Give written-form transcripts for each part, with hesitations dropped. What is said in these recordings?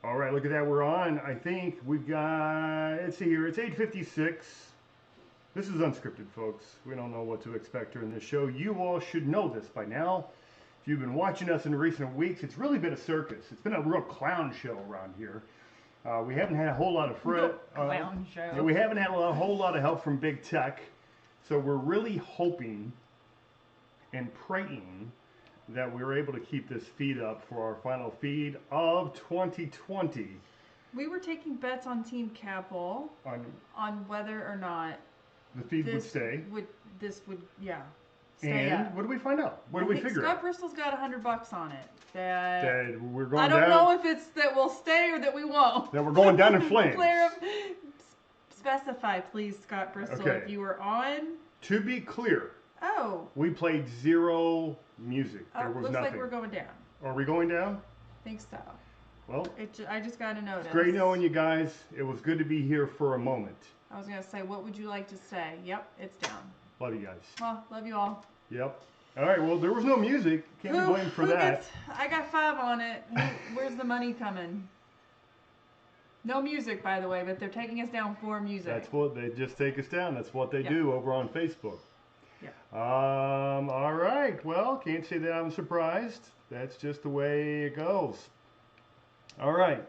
All right, look at that. We're on. I think we've got, let's see here, it's 8:56. This is unscripted, folks. We don't know what to expect during this show. You all should know this by now. If you've been watching us in recent weeks, it's really been a circus. It's been a real clown show around here. We haven't had a whole lot of clown show. Yeah, we haven't had a whole lot of help from big tech. So we're really hoping and praying that we were able to keep this feed up for our final feed of 2020. We were taking bets on Team Capel on whether or not the feed would stay. This would stay up. What did we find out? What did we figure Scott out? Bristol's got $100 on it. That we're going I don't down, know if it's that we'll stay or that we won't. That we're going down in flames. Specify, please, Scott Bristol, okay. If you were on. To be clear. Oh. We played zero music. There was looks nothing. Like we're going down. Are we going down? I think so. Well, I just got a notice. It's great knowing you guys. It was good to be here for a moment. I was going to say, what would you like to say? Yep, it's down. Love you guys. Well, love you all. Yep. All right, well, there was no music. Can't be blamed for that. I got 5 on it. Where's the money coming? No music, by the way, but they're taking us down for music. That's what they just take us down. That's what they do over on Facebook. Yeah. All right. Well, can't say that I'm surprised. That's just the way it goes. All right.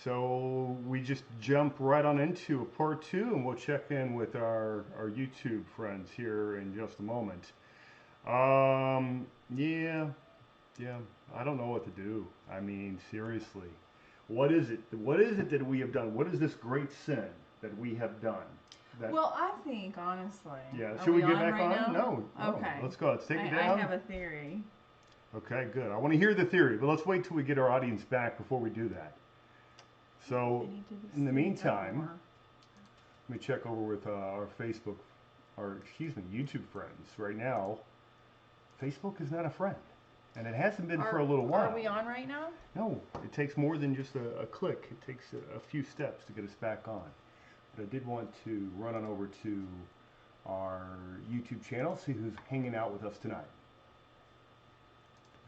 So we just jump right on into part 2, and we'll check in with our YouTube friends here in just a moment. Yeah. I don't know what to do. I mean, seriously. What is it? What is it that we have done? What is this great sin that we have done? Well, I think, honestly. Yeah. Should we get back right on? Now? No. Okay. Let's go. Let's take it down. I have a theory. Okay, good. I want to hear the theory, but let's wait till we get our audience back before we do that. So, in the meantime, let me check over with our Facebook, YouTube friends. Right now, Facebook is not a friend, and it hasn't been for a little while. Are we on right now? No, it takes more than just a click. It takes a few steps to get us back on. But I did want to run on over to our YouTube channel, see who's hanging out with us tonight.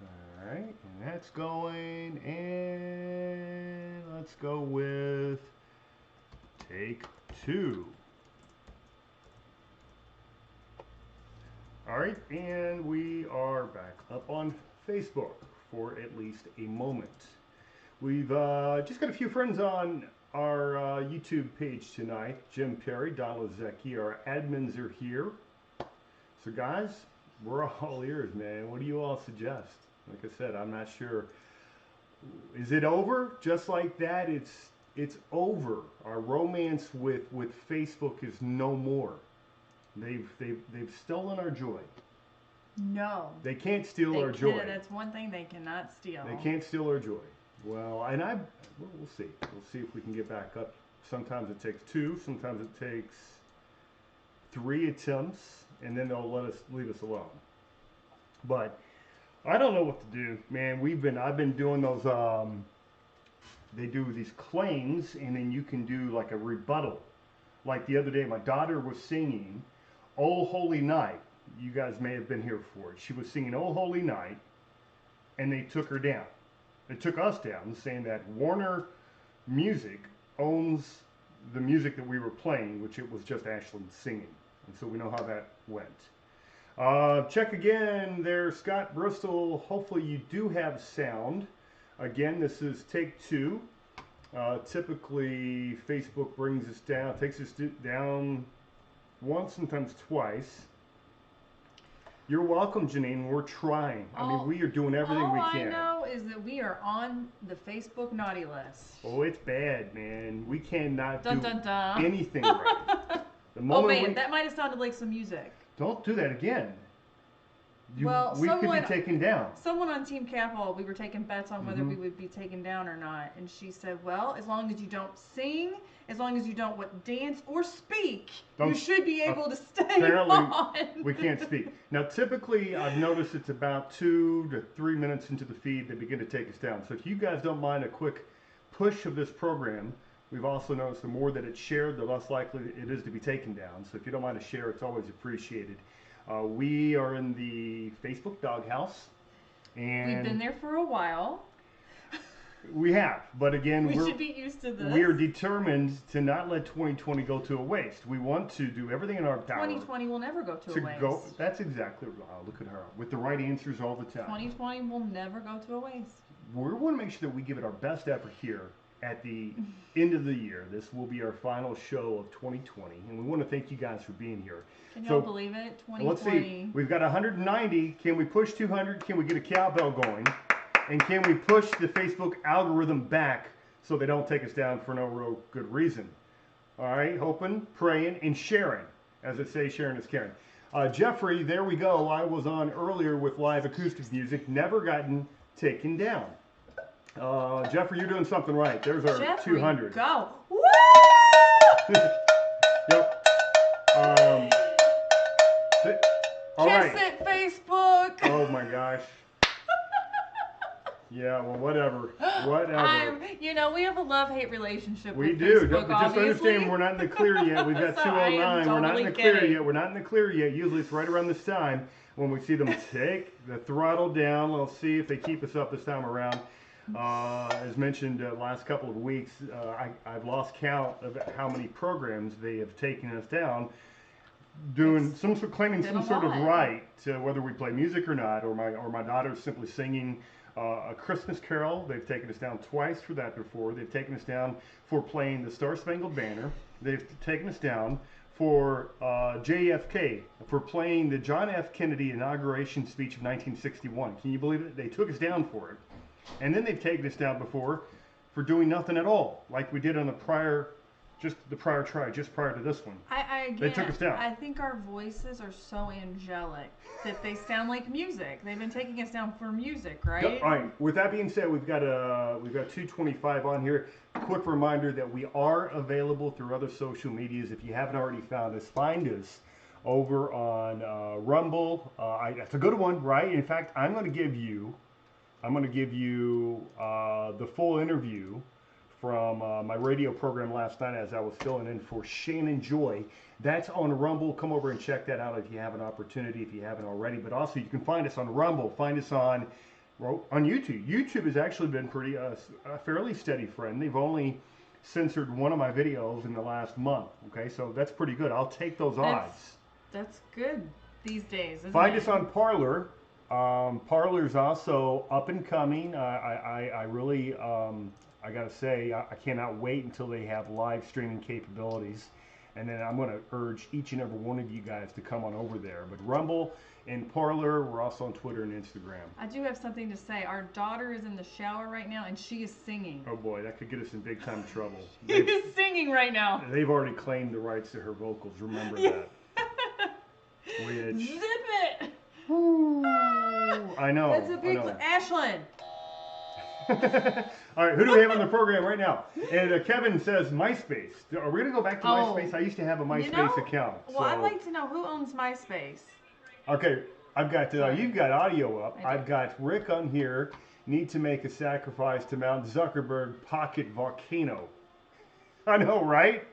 All right, and that's going, and let's go with take 2. All right, and we are back up on Facebook for at least a moment. We've just got a few friends on our YouTube page tonight. Jim Perry, Don Lazecki, our admins are here. So guys, we're all ears, man. What do you all suggest? Like I said, I'm not sure. Is it over? Just like that, it's over. Our romance with Facebook is no more. They've stolen our joy. No. They can't steal our joy. That's one thing they cannot steal. They can't steal our joy. Well, and we'll see. We'll see if we can get back up. Sometimes it takes 2. Sometimes it takes 3 attempts, and then they'll leave us alone. But I don't know what to do, man. I've been doing those. They do these claims, and then you can do like a rebuttal. Like the other day, my daughter was singing "Oh Holy Night." You guys may have been here for it. She was singing "Oh Holy Night," and they took her down. They took us down, saying that Warner Music owns the music that we were playing, which it was just Ashlyn singing. And so we know how that went. Check again there, Scott Bristol. Hopefully you do have sound. Again, this is take 2. Typically, Facebook brings us down, takes us down once, sometimes twice. You're welcome, Janine. We're trying. I mean, we are doing everything we can. All I know is that we are on the Facebook naughty list. Oh, it's bad, man. We cannot do anything right. Oh, man, that might have sounded like some music. Don't do that again. We could be taken down. Someone on Team Capel, we were taking bets on whether we would be taken down or not. And she said, well, as long as you don't sing, as long as you don't dance or speak, you should be able to stay on. We can't speak. Now, typically, I've noticed it's about 2 to 3 minutes into the feed they begin to take us down. So if you guys don't mind a quick push of this program, we've also noticed the more that it's shared, the less likely it is to be taken down. So if you don't mind to share, it's always appreciated. We are in the Facebook doghouse, and we've been there for a while. We have, but again, we should be used to this. We are determined to not let 2020 go to a waste. We want to do everything in our power. 2020 will never go to a waste. That's exactly right. Look at her with the right answers all the time. 2020 will never go to a waste. We want to make sure that we give it our best effort here at the end of the year. This will be our final show of 2020, and we want to thank you guys for being here. Can y'all believe it? 2020. Let's see. We've got 190. Can we push 200? Can we get a cowbell going? And can we push the Facebook algorithm back so they don't take us down for no real good reason? All right, hoping, praying, and sharing. As it says, sharing is caring. Jeffrey, there we go. I was on earlier with live acoustic music. Never gotten taken down. Jeffrey, you're doing something right. There's our Jeffrey, 200. Go. Woo! Yep. All right. Kiss it, Facebook. Oh my gosh. Yeah, well, whatever. You know, we have a love-hate relationship we with do. Facebook, Just obviously. understand we're not in the clear yet. We've got So 209. We're not in the clear kidding. yet. We're not in the clear yet. Usually it's right around this time when we see them take the throttle down. We'll see if they keep us up this time around. As mentioned last couple of weeks, I've lost count of how many programs they have taken us down, claiming some sort of right to whether we play music or not, or my daughter's simply singing a Christmas Carol. They've taken us down twice for that before. They've taken us down for playing the Star Spangled Banner. They've taken us down for JFK, for playing the John F. Kennedy inauguration speech of 1961. Can you believe it? They took us down for it. And then they've taken us down before for doing nothing at all, like we did on the prior try, just prior to this one. They took us down. I think our voices are so angelic that they sound like music. They've been taking us down for music, right? Yep. All right. With that being said, we've got 225 on here. Quick reminder that we are available through other social medias. If you haven't already found us, find us over on Rumble. That's a good one, right? In fact, I'm going to give you the full interview from my radio program last night as I was filling in for Shannon Joy. That's on Rumble. Come over and check that out if you have an opportunity, if you haven't already. But also you can find us on Rumble. Find us on YouTube. YouTube has actually been pretty a fairly steady friend. They've only censored one of my videos in the last month. Okay, so that's pretty good. I'll take those odds. That's good these days, isn't Find it? us on Parler. Parler's also up and coming. I really, I gotta say, I cannot wait until they have live streaming capabilities. And then I'm gonna urge each and every one of you guys to come on over there. But Rumble and Parler, we're also on Twitter and Instagram. I do have something to say. Our daughter is in the shower right now and she is singing. Oh boy, that could get us in big time trouble. She is singing right now. They've already claimed the rights to her vocals, remember that. Which... Zip it! Ooh, I know. That's a big Ashlyn. All right, who do we have on the program right now? And Kevin says MySpace. Are we going to go back to MySpace? I used to have a MySpace account. Well, I'd like to know who owns MySpace. Okay, I've got, you've got audio up. I've got Rick on here. Need to make a sacrifice to Mount Zuckerberg Pocket Volcano. I know, right?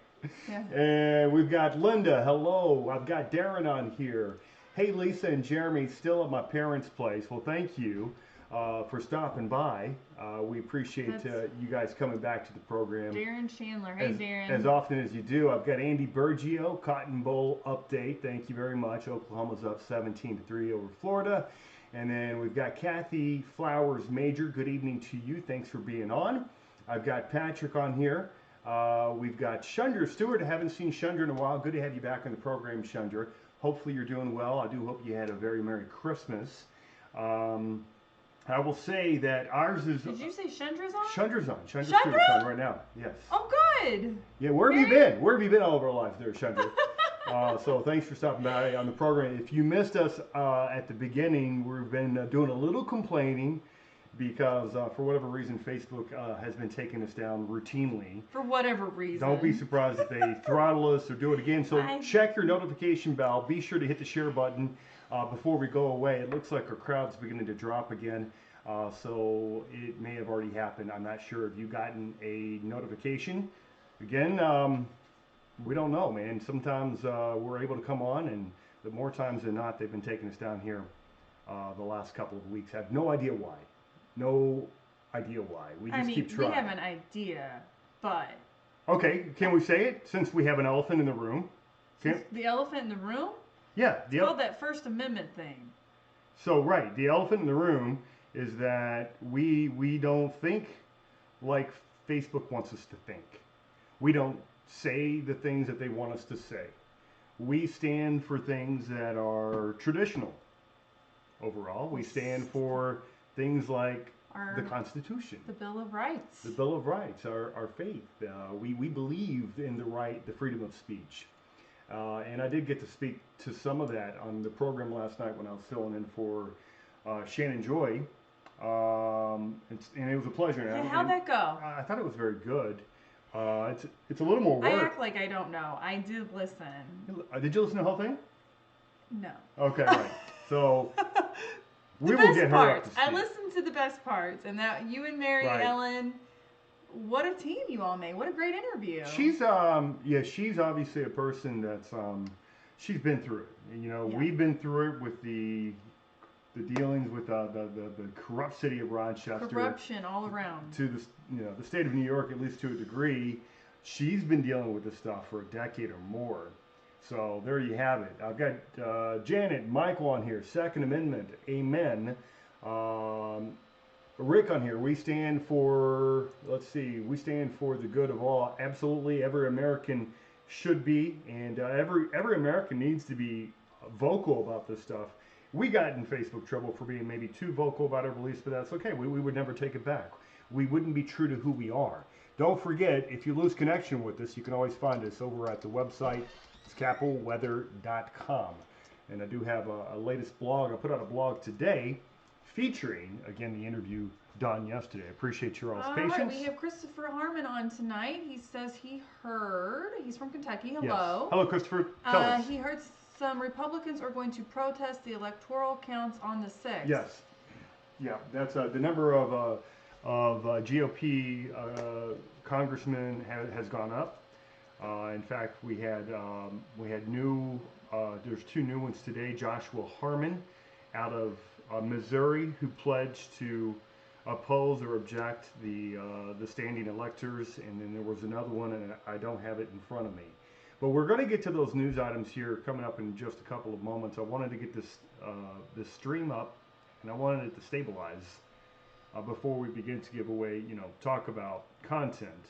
Yeah. And we've got Linda. Hello. I've got Darren on here. Hey, Lisa and Jeremy, still at my parents' place. Well, thank you for stopping by. We appreciate you guys coming back to the program. Darren Chandler. Hey, Darren. As often as you do. I've got Andy Bergio, Cotton Bowl update. Thank you very much. Oklahoma's up 17-3 over Florida. And then we've got Kathy Flowers Major. Good evening to you. Thanks for being on. I've got Patrick on here. We've got Shundra Stewart. I haven't seen Shundra in a while. Good to have you back on the program, Shundra. Hopefully you're doing well. I do hope you had a very Merry Christmas. I will say that ours is... Did you say Shundra's on? Shundra's on. Shundra Stewart's on right now. Yes. Oh, good. Yeah, where have you been? Where have you been all of our lives there, Shundra? So thanks for stopping by on the program. If you missed us at the beginning, we've been doing a little complaining because for whatever reason, Facebook has been taking us down routinely. For whatever reason. Don't be surprised if they throttle us or do it again. So check your notification bell. Be sure to hit the share button before we go away. It looks like our crowd's beginning to drop again. So it may have already happened. I'm not sure. Have you gotten a notification? Again, we don't know, man. Sometimes we're able to come on, and the more times than not, they've been taking us down here the last couple of weeks. I have no idea why. No idea why. We just keep we trying. have an idea, but... Okay, can we say it since we have an elephant in the room? The elephant in the room? Yeah. It's called that First Amendment thing. So, right, the elephant in the room is that we don't think like Facebook wants us to think. We don't say the things that they want us to say. We stand for things that are traditional. Overall, we stand for things like the Constitution, the Bill of Rights, our faith. We believe in the freedom of speech. And I did get to speak to some of that on the program last night when I was filling in for Shannon Joy. And it was a pleasure. Yeah, how'd that go? I thought it was very good. It's a little more work. I act like I don't know. I did listen. Did you listen to the whole thing? No. Okay, right. So we will get her up to speed. I listened to the best parts, and that you and Mary Ellen, what a team you all made. What a great interview. She's she's obviously a person that's she's been through it. You know, we've been through it with the dealings with the corrupt city of Rochester. Corruption all around. To the state of New York, at least to a degree. She's been dealing with this stuff for a decade or more. So there you have it. I've got Janet, Michael on here, Second Amendment, amen. Rick on here, we stand for, we stand for the good of all. Absolutely, every American should be, and every American needs to be vocal about this stuff. We got in Facebook trouble for being maybe too vocal about our beliefs, but that's okay. We would never take it back. We wouldn't be true to who we are. Don't forget, if you lose connection with us, you can always find us over at the website, capitalweather.com. And I do have a latest blog. I put out a blog today featuring, again, the interview done yesterday. I appreciate your all's patience. Right, we have Christopher Harmon on tonight. He says he's from Kentucky. Hello. Yes. Hello, Christopher. Tell us. He heard some Republicans are going to protest the electoral counts on the 6th. Yes. Yeah, that's the number of GOP congressmen has gone up. In fact, we had there's two new ones today. Joshua Harmon out of Missouri, who pledged to oppose or object the standing electors, and then there was another one, and I don't have it in front of me. But we're going to get to those news items here coming up in just a couple of moments. I wanted to get this stream up, and I wanted it to stabilize before we begin to give away, talk about content.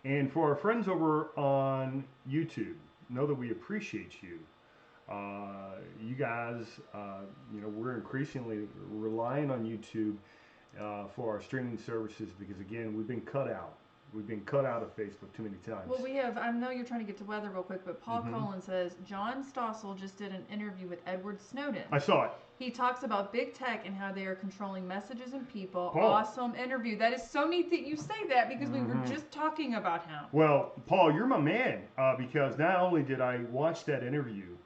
And for our friends over on YouTube, know that we appreciate you. You guys, we're increasingly relying on YouTube for our streaming services because, again, we've been cut out. We've been cut out of Facebook too many times. Well, I know you're trying to get to weather real quick, but Paul Collins says, John Stossel just did an interview with Edward Snowden. I saw it. He talks about big tech and how they are controlling messages and people. Paul. Awesome interview. That is so neat that you say that because we were just talking about him. Well, Paul, you're my man because not only did I watch that interview,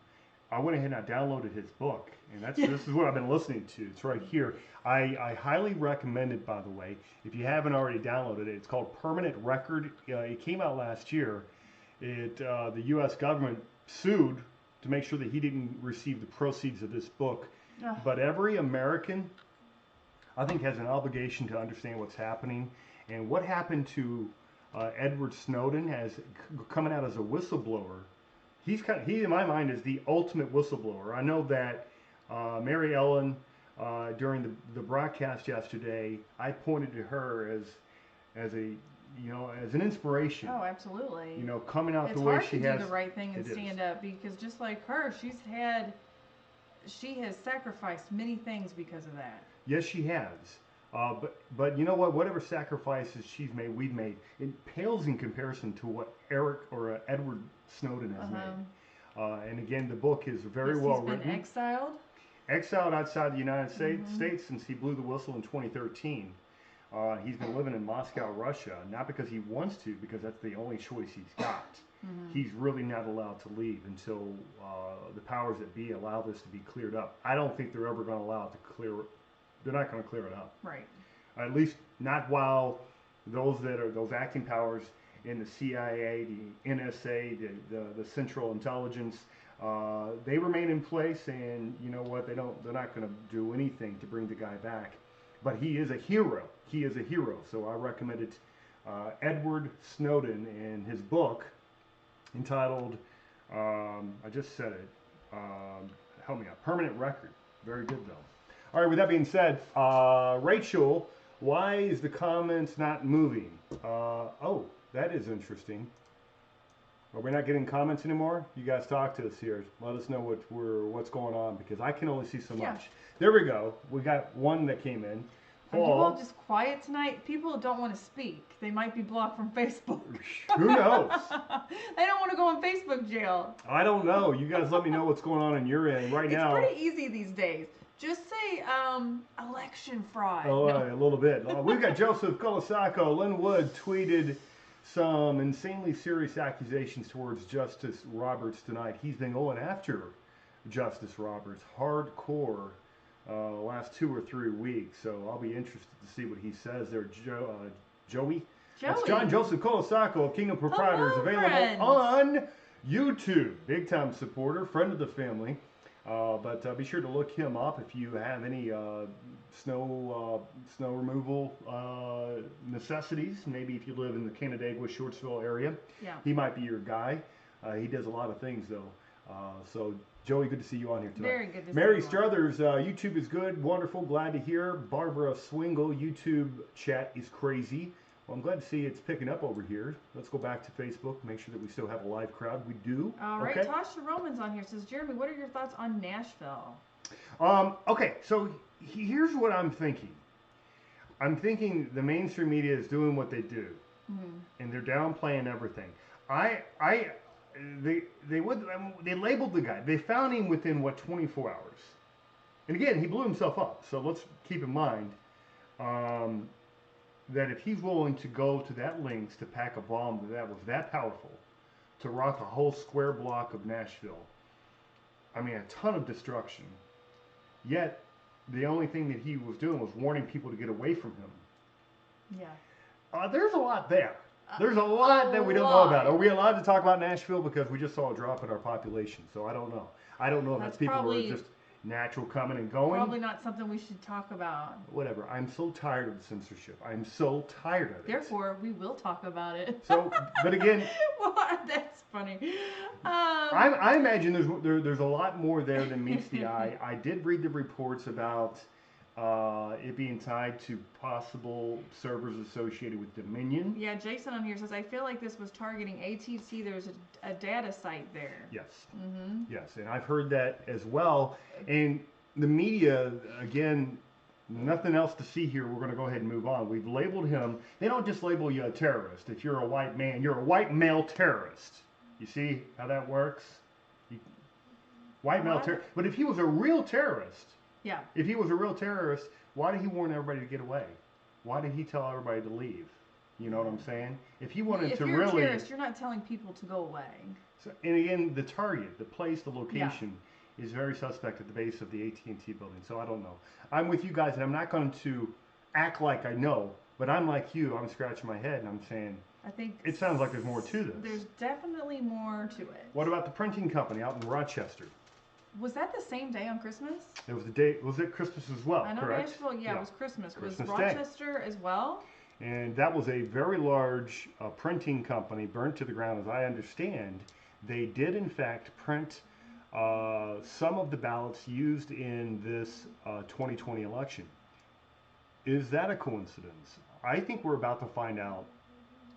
I went ahead and I downloaded his book. And this is what I've been listening to. It's right here. I highly recommend it, by the way. If you haven't already downloaded it, it's called Permanent Record. It came out last year. The U.S. government sued to make sure that he didn't receive the proceeds of this book. But every American, I think, has an obligation to understand what's happening. And what happened to Edward Snowden as coming out as a whistleblower. He, in my mind, is the ultimate whistleblower. I know that Mary Ellen, during the broadcast yesterday, I pointed to her as an inspiration. Oh, absolutely. Coming out the way she has. It's hard to do the right thing and stand up because just like her, she has sacrificed many things because of that. Yes, she has. But you know what? Whatever sacrifices she's made, we've made, it pales in comparison to what Edward Snowden has made. And again, the book is very well written. He's been exiled outside the United States since he blew the whistle in 2013. He's been living in Moscow, Russia, not because he wants to, because that's the only choice he's got. He's really not allowed to leave until the powers that be allow this to be cleared up. I don't think they're ever going to allow it to clear. They're not going to clear it up. Right. At least not while those acting powers in the CIA, the NSA, the Central Intelligence, they remain in place. And you know what? They're not going to do anything to bring the guy back. but he is a hero. He is a hero. So I recommend it. Edward Snowden and his book entitled, I just said it, help me out, Permanent Record. Very good though. All right, with that being said, Rachel, why is the comments not moving? Oh, that is interesting. Are we not getting comments anymore? You guys talk to us here. Let us know what's going on, because I can only see so much. There we go. We got one that came in. Are you all just quiet tonight? People don't want to speak. They might be blocked from Facebook. Who knows? They don't want to go in Facebook jail. I don't know. You guys let me know what's going on in your end right now. It's pretty easy these days. Just say election fraud. Oh, no. A little bit. We've got Joseph Colasaco. Lynn Wood tweeted some insanely serious accusations towards Justice Roberts tonight. He's been going after Justice Roberts hardcore last 2 or 3 weeks. So I'll be interested to see what he says there. Joey? That's John Joseph Colasaco of Kingdom Proprietors. Hello, available friend. on YouTube. Big time supporter, friend of the family. But be sure to look him up if you have any snow removal necessities. Maybe if you live in the Canandaigua, Shortsville area, he might be your guy. He does a lot of things though. So Joey, good to see you on here tonight. Very good to Mary see you. Struthers, YouTube is good, wonderful, glad to hear. Barbara Swingle, YouTube chat is crazy. Well, I'm glad to see it's picking up over here. Let's go back to Facebook, make sure that we still have a live crowd. We do. All right, okay. Tasha Roman's on here. Says, Jeremy, what are your thoughts on Nashville? Okay, so here's what I'm thinking. I'm thinking the mainstream media is doing what they do, and they're downplaying everything. They labeled the guy. They found him within 24 hours, and again he blew himself up. So let's keep in mind that if he's willing to go to that lengths to pack a bomb that was that powerful, to rock a whole square block of Nashville, I mean a ton of destruction. Yet the only thing that he was doing was warning people to get away from him. Yeah. There's a lot there. There's a lot that we don't know about. Are we allowed to talk about Nashville? Because we just saw a drop in our population. So I don't know. I don't know if that's people who are just natural coming and going. Probably not something we should talk about. Whatever. I'm so tired of the censorship. I'm so tired of it. Therefore, we will talk about it. So, but again, well, that's funny. I imagine there's a lot more there than meets the eye. I did read the reports about it being tied to possible servers associated with Dominion. Yeah, Jason on here says, I feel like this was targeting AT&T. There's a data site there. Yes. Yes, and I've heard that as well. And the media, again, nothing else to see here. We're going to go ahead and move on. We've labeled him. They don't just label you a terrorist. If you're a white man, you're a white male terrorist. You see how that works? White male terrorist. But if he was a real terrorist, if he was a real terrorist, why did he warn everybody to get away? Why did he tell everybody to leave? You know what I'm saying? If he wanted to really... If you're a terrorist, you're not telling people to go away. So, and again, the target, the place, the location is very suspect at the base of the AT&T building. So I don't know. I'm with you guys, and I'm not going to act like I know, but I'm like you. I'm scratching my head, and I'm saying... I think it sounds like there's more to this. There's definitely more to it. What about the printing company out in Rochester? Was that the same day on Christmas? It was the day. Was it Christmas as well? I know correct? Nashville. Yeah, it was Christmas. Christmas was Rochester Day as well? And that was a very large printing company burnt to the ground, as I understand. They did in fact print some of the ballots used in this 2020 election. Is that a coincidence? I think we're about to find out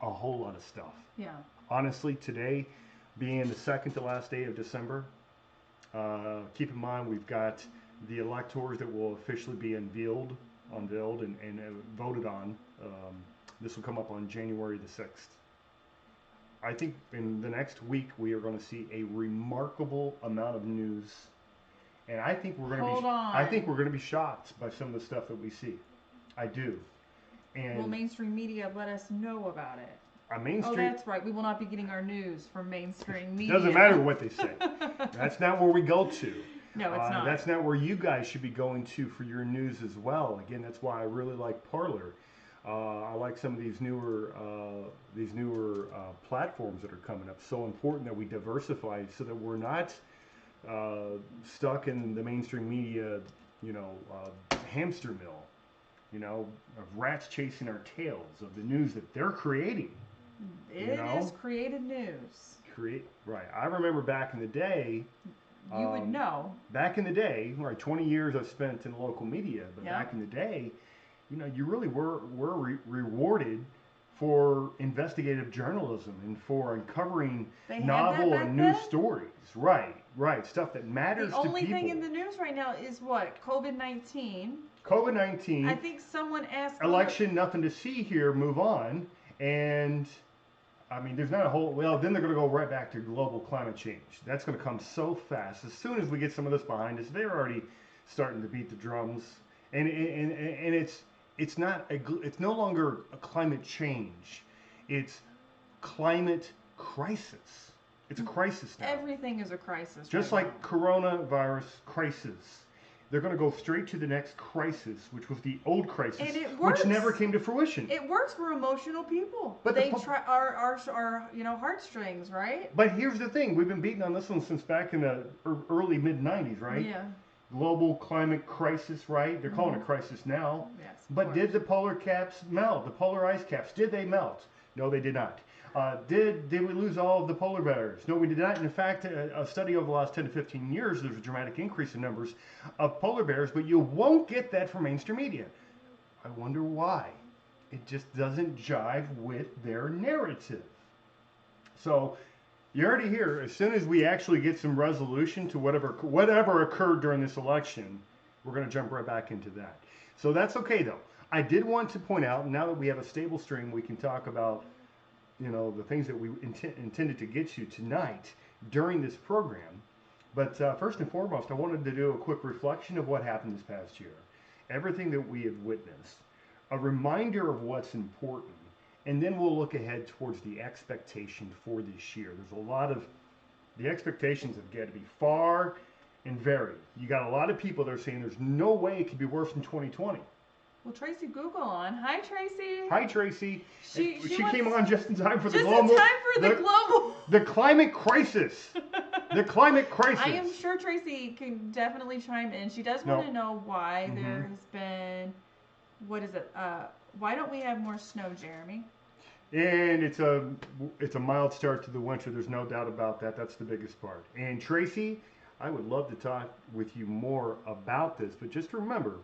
a whole lot of stuff. Yeah. Honestly, today being the second to last day of December, keep in mind we've got the electors that will officially be unveiled and voted on. This will come up on January the 6th. I think in the next week we are going to see a remarkable amount of news, and I think we're going to be shocked by some of the stuff that we see. I do. And will mainstream media let us know about it? Oh, that's right. We will not be getting our news from mainstream media. Doesn't matter what they say. That's not where we go to. No, it's not. That's not where you guys should be going to for your news as well. Again, that's why I really like Parler. I like some of these newer platforms that are coming up. So important that we diversify so that we're not stuck in the mainstream media, hamster mill. you know, of rats chasing our tails, of the news that they're creating. It is created news. Right. I remember back in the day. You would know. Back in the day, right, 20 years I've spent in local media, but back in the day, you know, you really were rewarded for investigative journalism and for uncovering novel and news stories. Right, stuff that matters to people. The only thing in the news right now is what? COVID-19. COVID-19. I think someone asked. Election, nothing to see here, move on. And, I mean, there's not a whole, well, then they're going to go right back to global climate change. That's going to come so fast. As soon as we get some of this behind us, they're already starting to beat the drums. And it's no longer a climate change. It's climate crisis. It's a crisis now. Everything is a crisis. Just like coronavirus crisis. They're going to go straight to the next crisis, which was the old crisis, which never came to fruition. It works for emotional people. But they try our heartstrings, right? But here's the thing: we've been beating on this one since back in the early mid-90s, right? Yeah. Global climate crisis, right? They're calling it crisis now. Yes. But did the polar caps melt? The polar ice caps, did they melt? No, they did not. Did we lose all of the polar bears? No, we did not. In fact, a study over the last 10 to 15 years, there's a dramatic increase in numbers of polar bears, but you won't get that from mainstream media. I wonder why. It just doesn't jive with their narrative. So you already hear, as soon as we actually get some resolution to whatever occurred during this election, we're going to jump right back into that. So that's okay, though. I did want to point out, now that we have a stable stream, we can talk about, you know, the things that we intended to get you tonight during this program. But first and foremost, I wanted to do a quick reflection of what happened this past year. Everything that we have witnessed. A reminder of what's important. And then we'll look ahead towards the expectation for this year. There's a lot of, the expectations have got to be far and varied. You got a lot of people that are saying there's no way it could be worse than 2020. Well, Tracy Google on. Hi, Tracy. Hi, Tracy. She came on just in time for the global. The climate crisis. The climate crisis. I am sure Tracy can definitely chime in. She does want to know why there has been, what is it? Why don't we have more snow, Jeremy? And it's a mild start to the winter. There's no doubt about that. That's the biggest part. And Tracy, I would love to talk with you more about this, but just remember,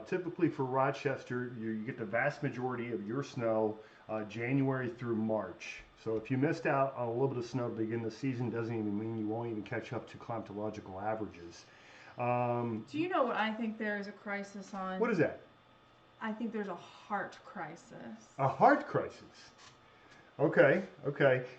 typically for Rochester, you get the vast majority of your snow January through March. So if you missed out on a little bit of snow to begin the season, doesn't even mean you won't even catch up to climatological averages. Do you know what I think there is a crisis on? What is that? I think there's a heart crisis. A heart crisis. Okay.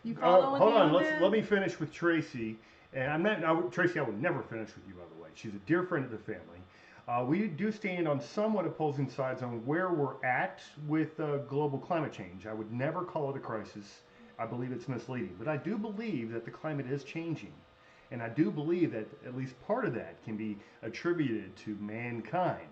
You following hold on. Let me finish with Tracy. And Tracy, I would never finish with you, by the way. She's a dear friend of the family. We do stand on somewhat opposing sides on where we're at with global climate change. I would never call it a crisis. I believe it's misleading. But I do believe that the climate is changing. And I do believe that at least part of that can be attributed to mankind.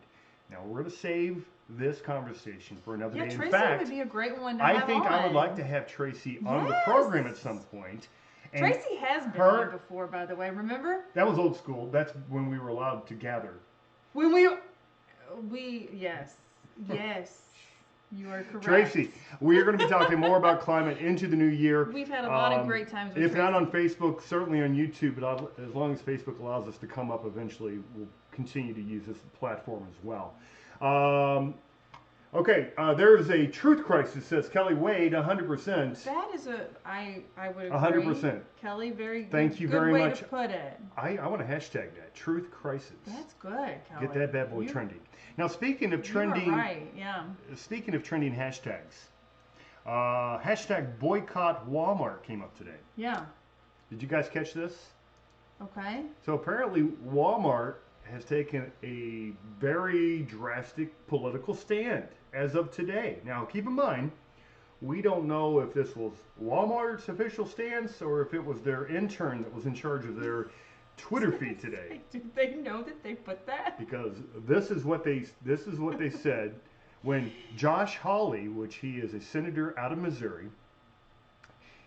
Now, we're going to save this conversation for another day. Tracy In fact, would be a great one to I have think on. I would like to have Tracy on the program at some point. And Tracy has been on before, by the way. Remember? That was old school. That's when we were allowed to gather. When yes, you are correct. Tracy, we are going to be talking more about climate into the new year. We've had a lot of great times with Tracy. Not on Facebook, certainly on YouTube, but as long as Facebook allows us to come up eventually, we'll continue to use this platform as well. Okay, there is a truth crisis, says Kelly Wade, 100%. That is I would agree. 100%. Kelly, Thank you good very way much. To put it. I want to hashtag that, truth crisis. That's good, Kelly. Get that bad boy trending. Now, speaking of trending, right, yeah. Speaking of trending hashtags, hashtag boycott Walmart came up today. Yeah. Did you guys catch this? Okay. So apparently Walmart has taken a very drastic political stand as of today. Now, keep in mind, we don't know if this was Walmart's official stance or if it was their intern that was in charge of their Twitter feed today. Do they know that they put that? Because this is what they said when Josh Hawley, which he is a senator out of Missouri,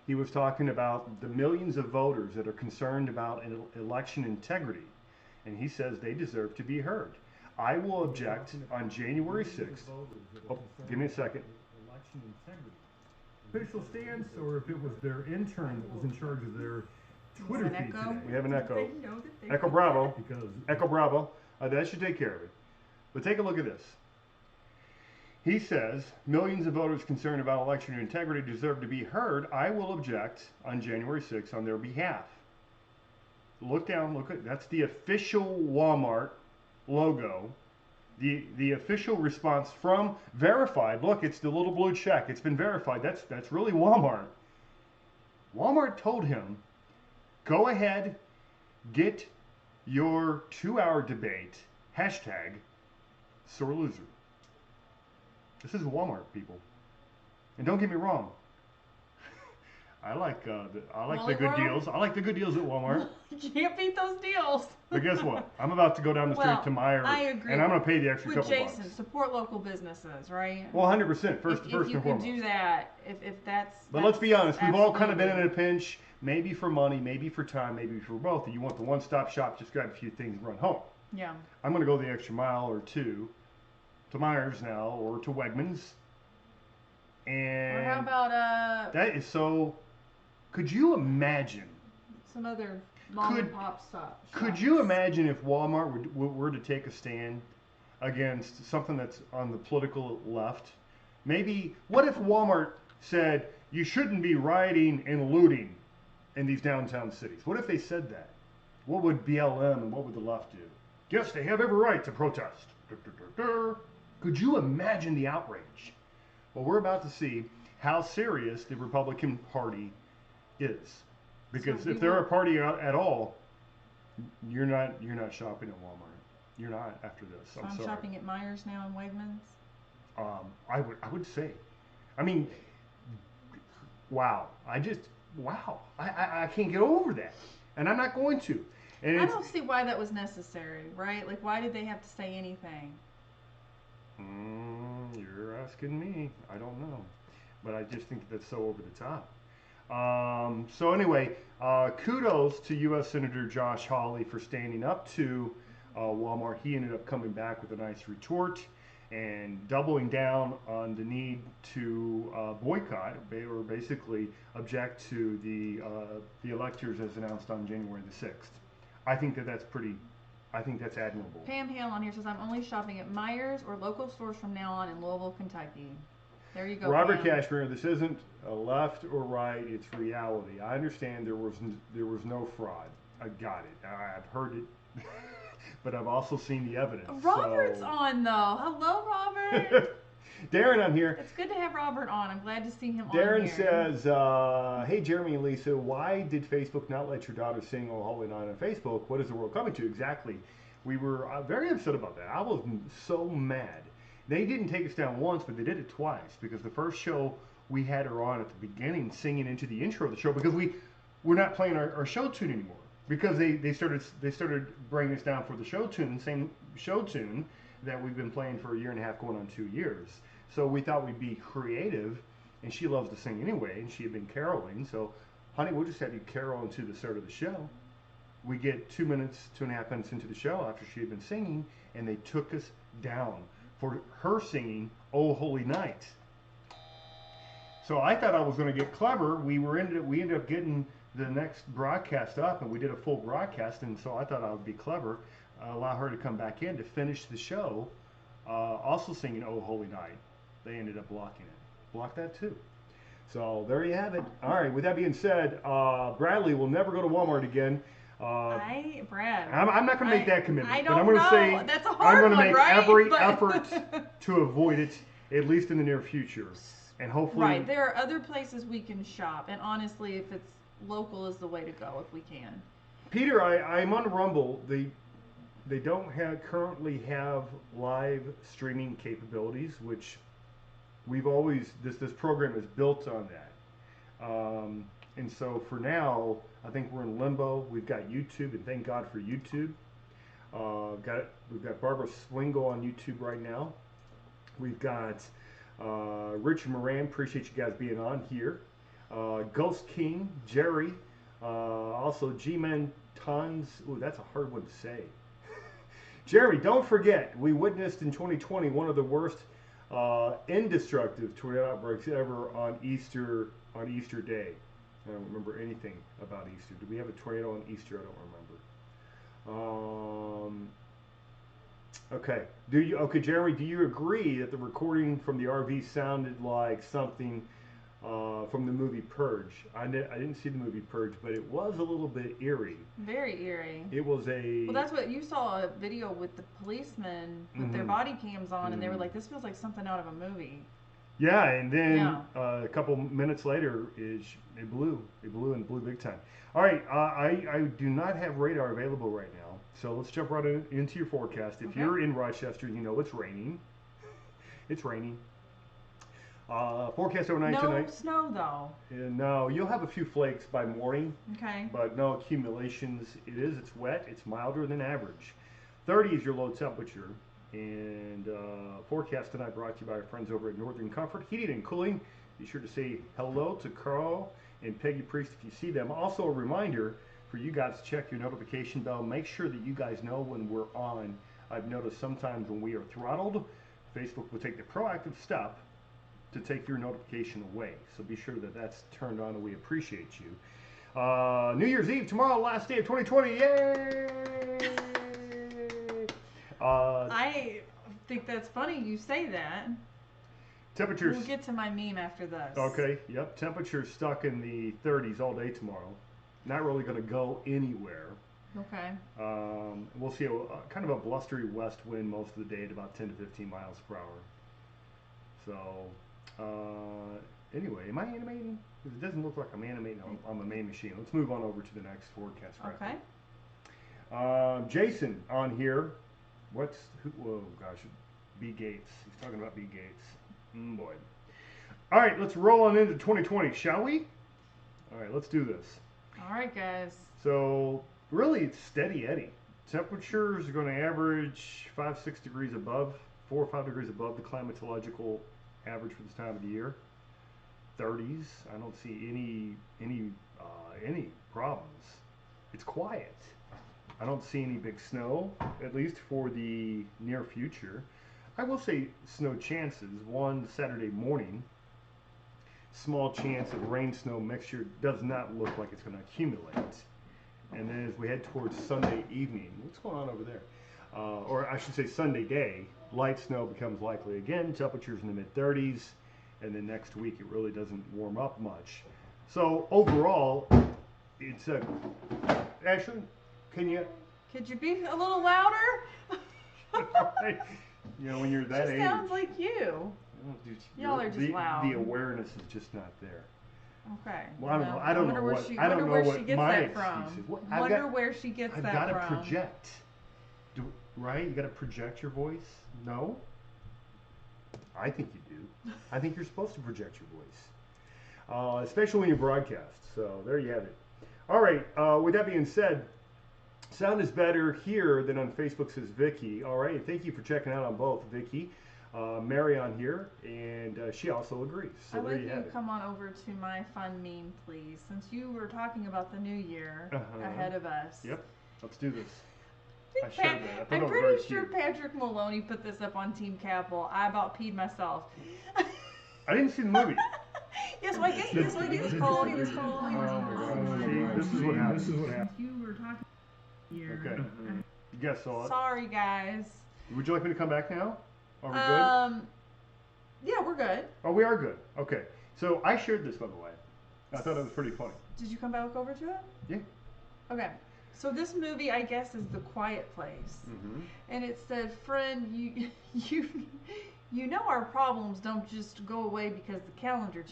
he was talking about the millions of voters that are concerned about election integrity. And he says they deserve to be heard. I will object on January 6th. Oh, give me a second. Election integrity. Official stance, or if it was their intern that was in charge of their Twitter feed echo? today. We have an echo. They know that they Echo Bravo. Because Echo Bravo. That should take care of it. But take a look at this. He says, millions of voters concerned about election integrity deserve to be heard. I will object on January 6th on their behalf. Look down, look at, that's the official Walmart logo. The official response from verified. Look, it's the little blue check. It's been verified. That's really Walmart. Walmart told him, go ahead, get your 2-hour debate, hashtag sore loser. This is Walmart, people. And don't get me wrong. I like the good deals. I like the good deals at Walmart. You can't beat those deals. But guess what? I'm about to go down the street to Meijer, I agree and I'm going to pay the extra couple Jason, bucks. support local businesses, right? Well, 100%. First if and you foremost. can do that, if that's. But let's be honest. We've all kind of been in absolutely. a pinch. Maybe for money, maybe for time, maybe for both. And you want the one-stop shop, just grab a few things and run home. Yeah. I'm going to go the extra mile or two to Meijer's now, or to Wegmans. And Or how about that is so. Could you imagine? some other mom and pop stop? Could you imagine if Walmart were to take a stand against something that's on the political left? Maybe, what if Walmart said you shouldn't be rioting and looting in these downtown cities? What if they said that? What would BLM and what would the left do? Yes, they have every right to protest. Could you imagine the outrage? Well, we're about to see how serious the Republican Party is. Because So if they're a party at all, you're not shopping at Walmart. You're not after this. So I'm I'm sorry. shopping at Meijer's now and Wegmans. I would say. I mean, wow. Wow. I can't get over that. And I'm not going to. And I don't see why that was necessary, right? Like, why did they have to say anything? You're asking me. I don't know. But I just think that's so over the top. So anyway, kudos to U.S. Senator Josh Hawley for standing up to Walmart. He ended up coming back with a nice retort and doubling down on the need to boycott or basically object to the electors as announced on January the 6th. I think that's admirable. Pam Hale on here says, I'm only shopping at Meijer's or local stores from now on in Louisville, Kentucky. There you go, Robert Pam. Cashmere, this isn't a left or right, it's reality. I understand there was no fraud. I got it. I've heard it, but I've also seen the evidence. Robert's so. on though. Hello, Robert. Darren, I'm here. It's good to have Robert on. I'm glad to see him on Darren here. says, hey, Jeremy and Lisa, why did Facebook not let your daughter sing Oh Holy Night on Facebook? What is the world coming to? Exactly. We were very upset about that. I was so mad. They didn't take us down once, but they did it twice, because the first show we had her on at the beginning singing into the intro of the show, because we're not playing our show tune anymore, because they started bringing us down for the show tune, same show tune that we've been playing for a year and a half, going on 2 years. So we thought we'd be creative, and she loves to sing anyway, and she had been caroling. So, honey, we'll just have you carol into the start of the show. We get 2 minutes, 2.5 minutes into the show after she had been singing, and they took us down for her singing Oh Holy Night. So I thought I was going to get clever. We ended up getting the next broadcast up, and we did a full broadcast, and so I thought I would be clever, allow her to come back in to finish the show, also singing Oh Holy Night. They ended up blocking it. Blocked that too. So there you have it. All right, with that being said, Bradley will never go to Walmart again. Brad. I'm not going to make that commitment. I but don't I'm going to know. say That's a I'm hard going to one, make right? every But- effort to avoid it, at least in the near future. And hopefully... Right. There are other places we can shop, and honestly, if it's local is the way to go if we can. Peter, I'm on Rumble. They don't currently have live streaming capabilities, which we've always... This program is built on that. And so for now, I think we're in limbo. We've got YouTube, and thank God for YouTube. We've got Barbara Swingle on YouTube right now. We've got Richard Moran. Appreciate you guys being on here. Ghost King, Jerry, also G-Man Tons. Ooh, that's a hard one to say. Jerry, don't forget, we witnessed in 2020 one of the worst indestructive tornado outbreaks ever on Easter Day. I don't remember anything about Easter. Did we have a tornado on Easter? I don't remember. Okay. Jeremy, do you agree that the recording from the RV sounded like something from the movie Purge? I didn't see the movie Purge, but it was a little bit eerie. Very eerie. It was a... Well, that's what you saw a video with the policemen with their body cams on, and they were like, this feels like something out of a movie. Yeah, and then a couple minutes later, it blew and blew big time. All right, I do not have radar available right now, so let's jump right into your forecast. If you're in Rochester, you know it's raining. It's raining. Forecast overnight tonight. No snow though. No, you'll have a few flakes by morning. Okay. But no accumulations. It's wet. It's milder than average. 30 is your low temperature. And forecast tonight brought to you by our friends over at Northern Comfort Heating and Cooling. Be sure to say hello to Carl and Peggy Priest if you see them. Also a reminder for you guys to check your notification bell. Make sure that you guys know when we're on. I've noticed sometimes when we are throttled, Facebook will take the proactive step to take your notification away. So be sure that that's turned on, and we appreciate you. New Year's Eve tomorrow, last day of 2020. Yay! I think that's funny you say that. Temperatures. We'll get to my meme after this. Okay, yep. Temperatures stuck in the 30s all day tomorrow. Not really going to go anywhere. Okay. We'll see kind of a blustery west wind most of the day at about 10 to 15 miles per hour. So, anyway, am I animating? Because it doesn't look like I'm animating on the main machine. Let's move on over to the next forecast. Okay. Jason on here. Whoa, gosh, B. Gates. He's talking about B. Gates. Boy. All right, let's roll on into 2020, shall we? All right, let's do this. All right, guys. So, really, it's steady Eddie. Temperatures are going to average 5-6 degrees above, 4 or 5 degrees above the climatological average for this time of the year. 30s. I don't see any problems. It's quiet. I don't see any big snow, at least for the near future. I will say snow chances. One Saturday morning, small chance of rain-snow mixture. Does not look like it's going to accumulate. And then as we head towards Sunday evening, what's going on over there? Or I should say Sunday day, light snow becomes likely again. Temperatures in the mid-30s. And then next week it really doesn't warm up much. So overall, it's a... Ashley, could you be a little louder? You know, when you're that age. She sounds like you. Y'all are just loud. The awareness is just not there. Okay. Well, I don't know what she gets my that from. excuse is. Wonder where she gets that from. I've got to project. Right? You got to project your voice? No? I think you do. I think you're supposed to project your voice. Especially when you broadcast. So there you have it. All right. With that being said, sound is better here than on Facebook, says Vicky. All right. Thank you for checking out on both, Vicky. Mary on here, and she also agrees. So I'd there like you you have to it. come on over to my fun meme, please, since you were talking about the new year ahead of us. Yep. Let's do this. I'm pretty sure Patrick Maloney put this up on Team Capitol. I about peed myself. I didn't see the movie. Yes, I did. Yes, I did. He was cold. This is what happened. You were talking here. Okay. You guys saw it. Sorry, guys. Would you like me to come back now? Are we good? Yeah, we're good. Oh, we are good. Okay. So I shared this, by the way. I thought it was pretty funny. Did you come back over to it? Yeah. Okay. So this movie, I guess, is The Quiet Place, and it said, "Friend, you know our problems don't just go away because the calendar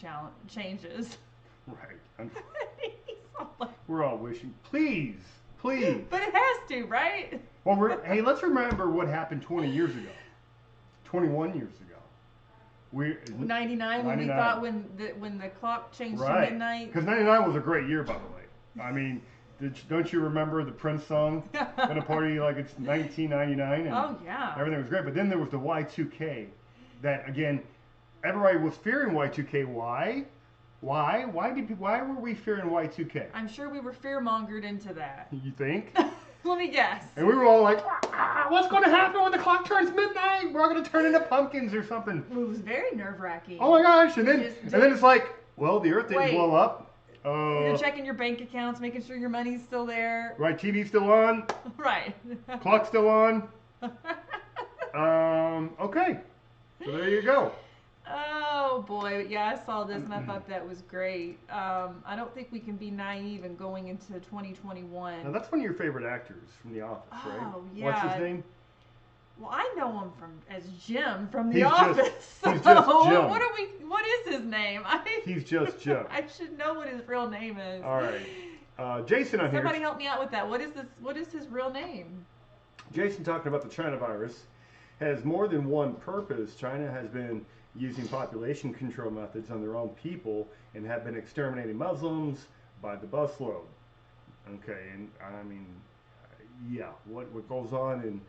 changes." Right. We're all wishing, please. But it has to, right? Well, hey, let's remember what happened 20 years ago, 21 years ago. 99 when we thought when the clock changed to midnight. Because 99 was a great year, by the way. I mean. Don't you remember the Prince song? At a party like it's 1999 and oh yeah, everything was great. But then there was the Y2K. That again, everybody was fearing Y2K. Why? Why were we fearing Y2K? I'm sure we were fear-mongered into that. You think? Let me guess. And we were all like, what's going to happen when the clock turns midnight? We're all going to turn into pumpkins or something. It was very nerve-wracking. Oh my gosh! And then it's like, well, the Earth didn't blow up. You're checking your bank accounts, making sure your money's still there. Right, TV's still on. Right. Clock's still on. Okay. So there you go. Oh boy, yeah, I saw this and I thought that was great. I don't think we can be naive in going into 2021. Now that's one of your favorite actors from The Office, right? Oh yeah. What's his name? Well, I know him as Jim from The He's Office. He's just Jim. What is his name? He's just Jim. I should know what his real name is. All right. Jason on here. Somebody help me out with that. What is his real name? Jason talking about the China virus has more than one purpose. China has been using population control methods on their own people and have been exterminating Muslims by the busload. Okay, and I mean, yeah, what goes on in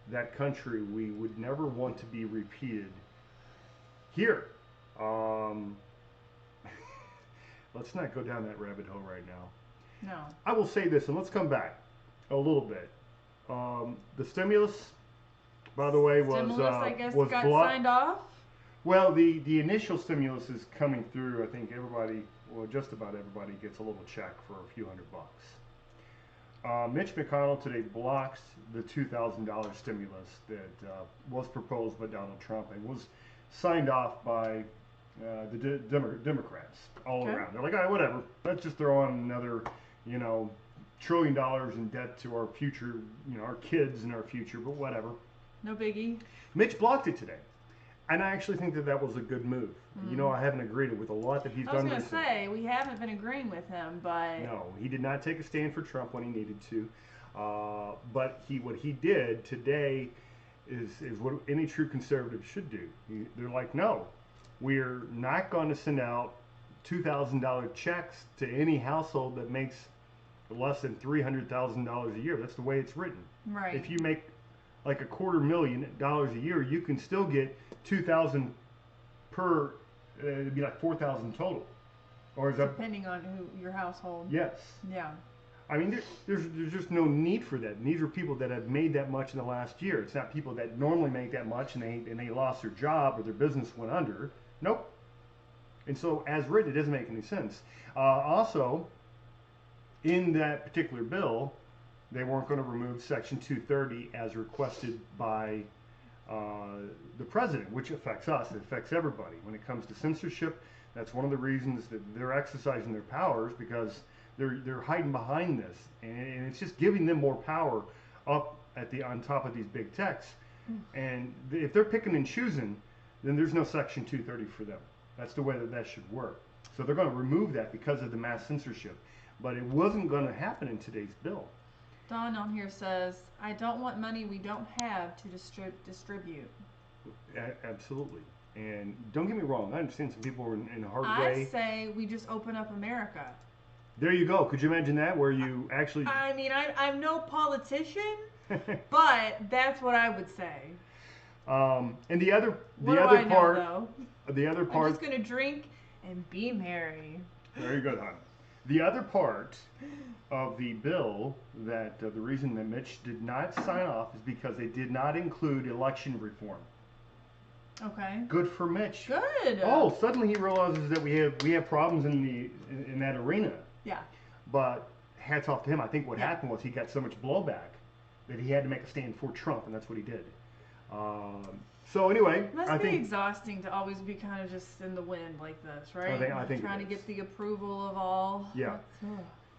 that country, we would never want to be repeated here. Let's not go down that rabbit hole right now. No. I will say this, and let's come back a little bit. The stimulus, by the way, was got blocked. signed off. Well, the initial stimulus is coming through. I think everybody, well, just about everybody gets a little check for a few $100. Mitch McConnell today blocks the $2,000 stimulus that was proposed by Donald Trump and was signed off by the Democrats all around. They're like, all right, whatever. Let's just throw on another, $1 trillion in debt to our future, our kids and our future, but whatever. No biggie. Mitch blocked it today. And I actually think that was a good move. I haven't agreed with a lot that he's done. I was going to say, we haven't been agreeing with him, but... No, he did not take a stand for Trump when he needed to. But what he did today is what any true conservative should do. They're like, no, we're not going to send out $2,000 checks to any household that makes less than $300,000 a year. That's the way it's written. Right. If you make like $250,000 a year, you can still get $2,000 per. It'd be like $4,000 total, or is that depending on your household? Yes. Yeah. I mean, there's just no need for that. And these are people that have made that much in the last year. It's not people that normally make that much and they lost their job or their business went under. Nope. And so, as written, it doesn't make any sense. Also, in that particular bill, they weren't going to remove Section 230 as requested by the president, which affects us. It affects everybody. When it comes to censorship, that's one of the reasons that they're exercising their powers, because they're hiding behind this, and it's just giving them more power up on top of these big techs. And if they're picking and choosing, then there's no Section 230 for them. That's the way that should work. So they're going to remove that because of the mass censorship. But it wasn't going to happen in today's bill. Don on here says, I don't want money we don't have to distribute. Absolutely. And don't get me wrong, I understand some people are in a hard way. I say we just open up America. There you go. Could you imagine that, where you actually... I mean, I'm no politician, but that's what I would say. And the other part... The other part... I'm just going to drink and be merry. Very good, hon. The other part of the bill that the reason that Mitch did not sign off is because they did not include election reform. Okay. Good for Mitch. Good. Oh, suddenly he realizes that we have problems in that arena. Yeah. But hats off to him. I think what happened was he got so much blowback that he had to make a stand for Trump, and that's what he did. So anyway, it must be exhausting to always be kind of just in the wind like this, right? I think trying to get the approval of all. Yeah.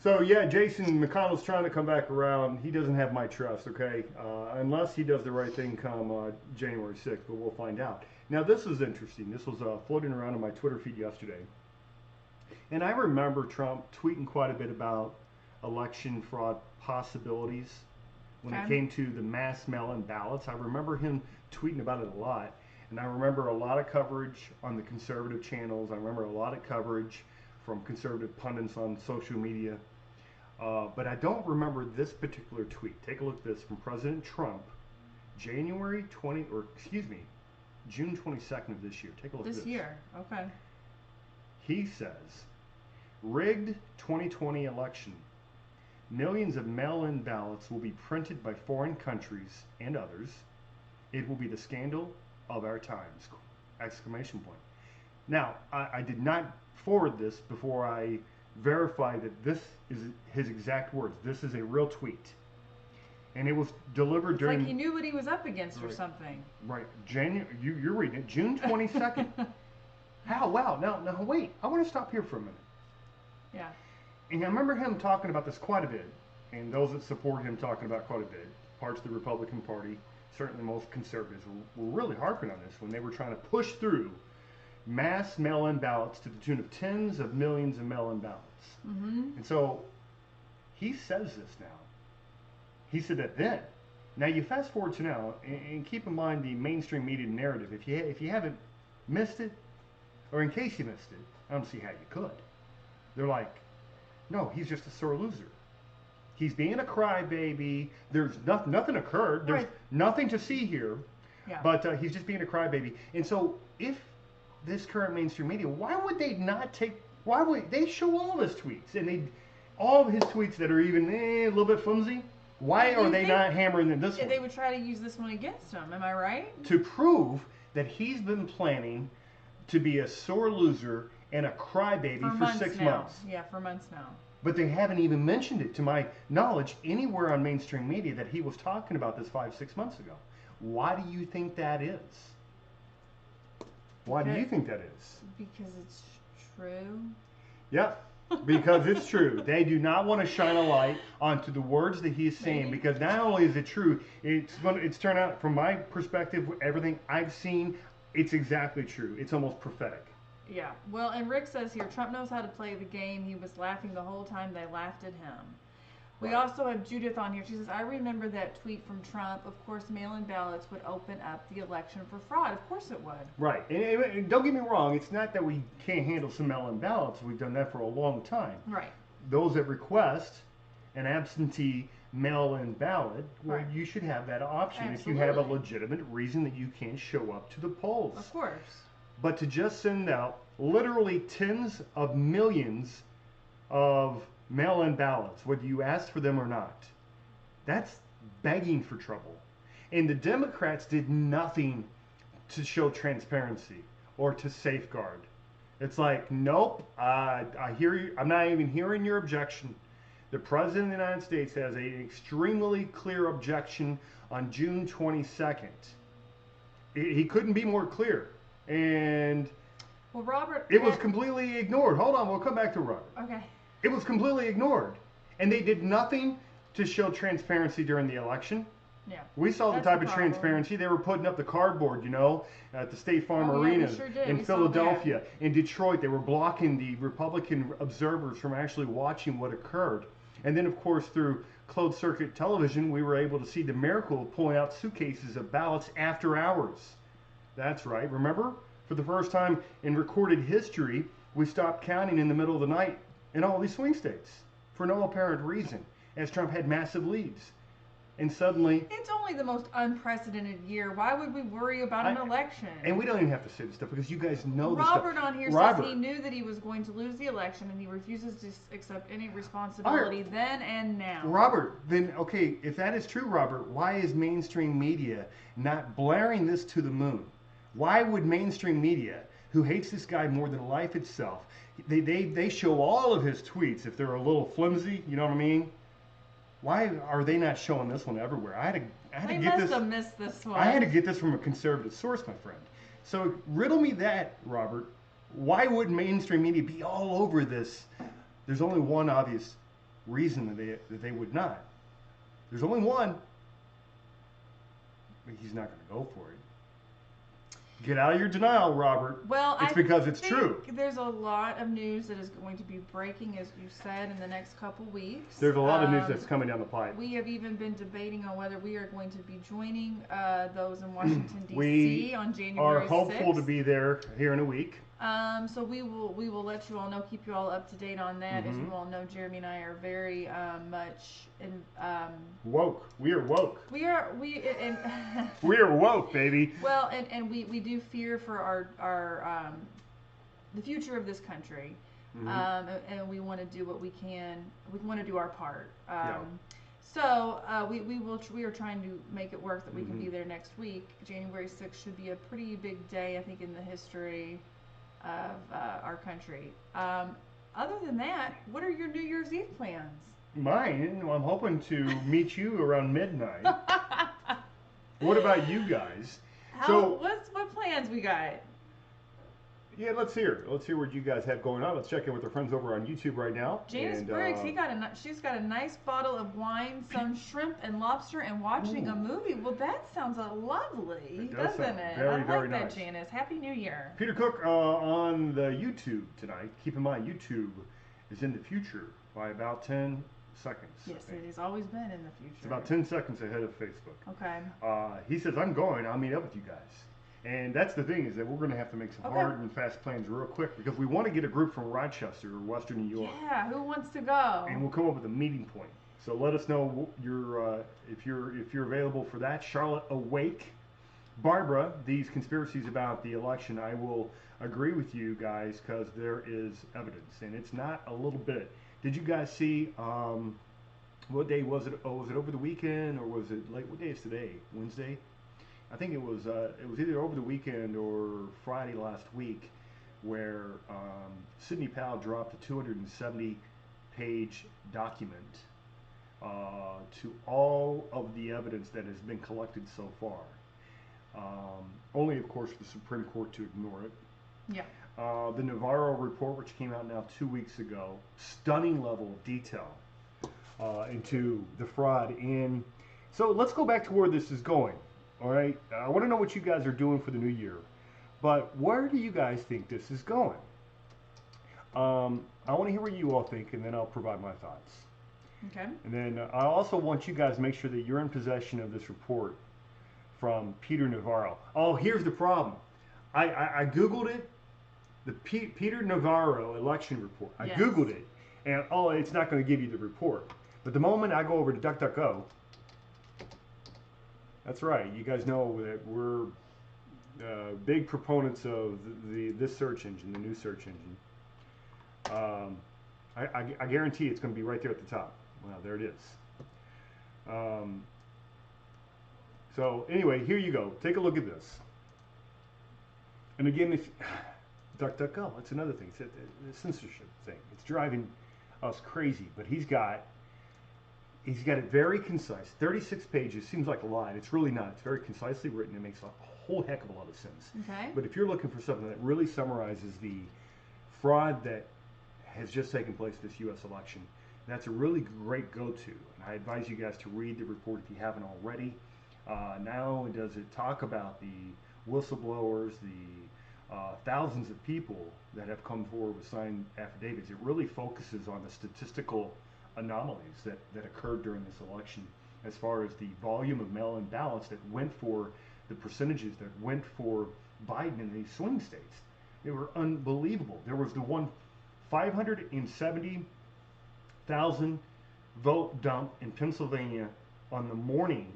So yeah, Jason McConnell's trying to come back around. He doesn't have my trust, okay? Unless he does the right thing come January 6th, but we'll find out. Now this is interesting. This was floating around on my Twitter feed yesterday. And I remember Trump tweeting quite a bit about election fraud possibilities when it came to the mass mail-in ballots. I remember him tweeting about it a lot. And I remember a lot of coverage on the conservative channels. I remember a lot of coverage from conservative pundits on social media. But I don't remember this particular tweet. Take a look at this from President Trump, June 22nd of this year. Take a look at this. This year, okay. He says, rigged 2020 election. Millions of mail-in ballots will be printed by foreign countries and others. It will be the scandal of our times! Exclamation point. Now, I did not forward this before I verified that this is his exact words. This is a real tweet. And it was delivered during... It's like he knew what he was up against or something. Right. You're reading it. June 22nd. How? Wow. Now, wait. I want to stop here for a minute. Yeah. And I remember him talking about this quite a bit. And those that support him talking about quite a bit. Parts of the Republican Party, certainly most conservatives, were really harping on this when they were trying to push through mass mail-in ballots to the tune of tens of millions of mail-in ballots. Mm-hmm. And so he says this now. He said that then. Now you fast forward to now, and keep in mind the mainstream media narrative. If you haven't missed it, or in case you missed it, I don't see how you could. They're like, no, he's just a sore loser. He's being a crybaby. There's nothing occurred. There's nothing to see here. Yeah. But he's just being a crybaby. And so if this current mainstream media, why would they not take? Why would they show all of his tweets and all of his tweets that are even a little bit flimsy? Why are they not hammering this one? They would try to use this one against him. Am I right? To prove that he's been planning to be a sore loser and a crybaby for 6 months. Yeah, for months now. But they haven't even mentioned it, to my knowledge, anywhere on mainstream media that he was talking about this 5-6 months ago. Why do you think that is? Why do you think that is? Because it's true. Yep. Because it's true. They do not want to shine a light onto the words that he's saying, because not only is it true, it's turned out, from my perspective, everything I've seen, it's exactly true. It's almost prophetic. Yeah. Well, and Rick says here, Trump knows how to play the game. He was laughing the whole time they laughed at him. We also have Judith on here. She says, I remember that tweet from Trump. Of course, mail-in ballots would open up the election for fraud. Of course it would. Right. And don't get me wrong. It's not that we can't handle some mail-in ballots. We've done that for a long time. Right. Those that request an absentee mail-in ballot, well, you should have that option. Absolutely. If you have a legitimate reason that you can't show up to the polls. Of course. But to just send out literally tens of millions of mail-in ballots, whether you asked for them or not, that's begging for trouble. And the Democrats did nothing to show transparency or to safeguard. It's like, nope, I hear you. I'm not even hearing your objection. The President of the United States has an extremely clear objection on June 22nd. He couldn't be more clear. And well, Robert, it was completely ignored. Hold on, we'll come back to Robert. Okay. It was completely ignored. And they did nothing to show transparency during the election. Yeah. We saw the type of transparency. They were putting up the cardboard, at the State Farm Arena in Philadelphia. In Detroit, they were blocking the Republican observers from actually watching what occurred. And then, of course, through closed circuit television, we were able to see the miracle of pulling out suitcases of ballots after hours. That's right. Remember? For the first time in recorded history, we stopped counting in the middle of the night in all these swing states for no apparent reason, as Trump had massive leads. And suddenly... It's only the most unprecedented year. Why would we worry about an election? And we don't even have to say this stuff because you guys know this stuff. Robert on here says he knew that he was going to lose the election and he refuses to accept any responsibility then and now. Robert, then, okay, if that is true, Robert, why is mainstream media not blaring this to the moon? Why would mainstream media, who hates this guy more than life itself, they show all of his tweets if they're a little flimsy, you know what I mean? Why are they not showing this one everywhere? I had to get this. They must have missed this one. I had to get this from a conservative source, my friend. So riddle me that, Robert. Why would mainstream media be all over this? There's only one obvious reason that they would not. There's only one. He's not going to go for it. Get out of your denial, Robert. Well, it's because it's true. There's a lot of news that is going to be breaking, as you said, in the next couple weeks. There's a lot of news that's coming down the pipe. We have even been debating on whether we are going to be joining those in Washington, D.C. on January 6th. We are hopeful to be there here in a week. So we will let you all know, keep you all up to date on that. As you all know, Jeremy and I are very much woke. We are woke. We are woke, baby. Well, and we do fear for our the future of this country. and we want to do what we can. We want to do our part. Yeah. So we are trying to make it work that we can be there next week. January 6th should be a pretty big day, I think, in the history of our country. Other than that, what are your New Year's Eve plans? Mine, I'm hoping to meet you around midnight. What about you guys? What plans we got? Yeah, let's hear what you guys have going on. Let's check in with our friends over on YouTube right now. Janice Briggs, she's got a nice bottle of wine, some shrimp and lobster, and watching a movie. Well, that sounds lovely, doesn't it? Very, very nice. That, Janice. Happy New Year. Peter Cook on the YouTube tonight. Keep in mind, YouTube is in the future by about 10 seconds. Yes, it has always been in the future. It's about 10 seconds ahead of Facebook. Okay. He says, I'm going. I'll meet up with you guys. And that's the thing, is that we're going to have to make some hard and fast plans real quick, because we want to get a group from Rochester or Western New York. Yeah, who wants to go? And we'll come up with a meeting point. So let us know if you're available for that. Charlotte Awake. Barbara, these conspiracies about the election, I will agree with you guys, because there is evidence, and it's not a little bit. Did you guys see, what day was it? Oh, was it over the weekend, or was it late? What day is today? Wednesday? I think it was either over the weekend or Friday last week, where Sidney Powell dropped a 270-page document to all of the evidence that has been collected so far. Only, of course, for the Supreme Court to ignore it. Yeah. The Navarro report, which came out now 2 weeks ago, stunning level of detail into the fraud. And so let's go back to where this is going. All right, I want to know what you guys are doing for the new year, but where do you guys think this is going? I want to hear what you all think, and then I'll provide my thoughts. Okay. And then I also want you guys to make sure that you're in possession of this report from Peter Navarro. Oh, here's the problem. I Googled it, the Peter Navarro election report. I Googled it, and it's not going to give you the report. But the moment I go over to DuckDuckGo, that's right. You guys know that we're big proponents of this search engine, the new search engine. I guarantee it's going to be right there at the top. Well, there it is. So anyway, here you go. Take a look at this. And again, if DuckDuckGo, that's another thing. It's a censorship thing. It's driving us crazy. But he's got it very concise. 36 pages seems like a lot. It's really not. It's very concisely written. It makes a whole heck of a lot of sense. Okay. But if you're looking for something that really summarizes the fraud that has just taken place this U.S. election, that's a really great go-to. And I advise you guys to read the report if you haven't already. Not only does it talk about the whistleblowers, the thousands of people that have come forward with signed affidavits, it really focuses on the statistical anomalies that occurred during this election, as far as the volume of mail-in ballots that went for the percentages that went for Biden in these swing states. They were unbelievable. There was the one 570,000 vote dump in Pennsylvania on the morning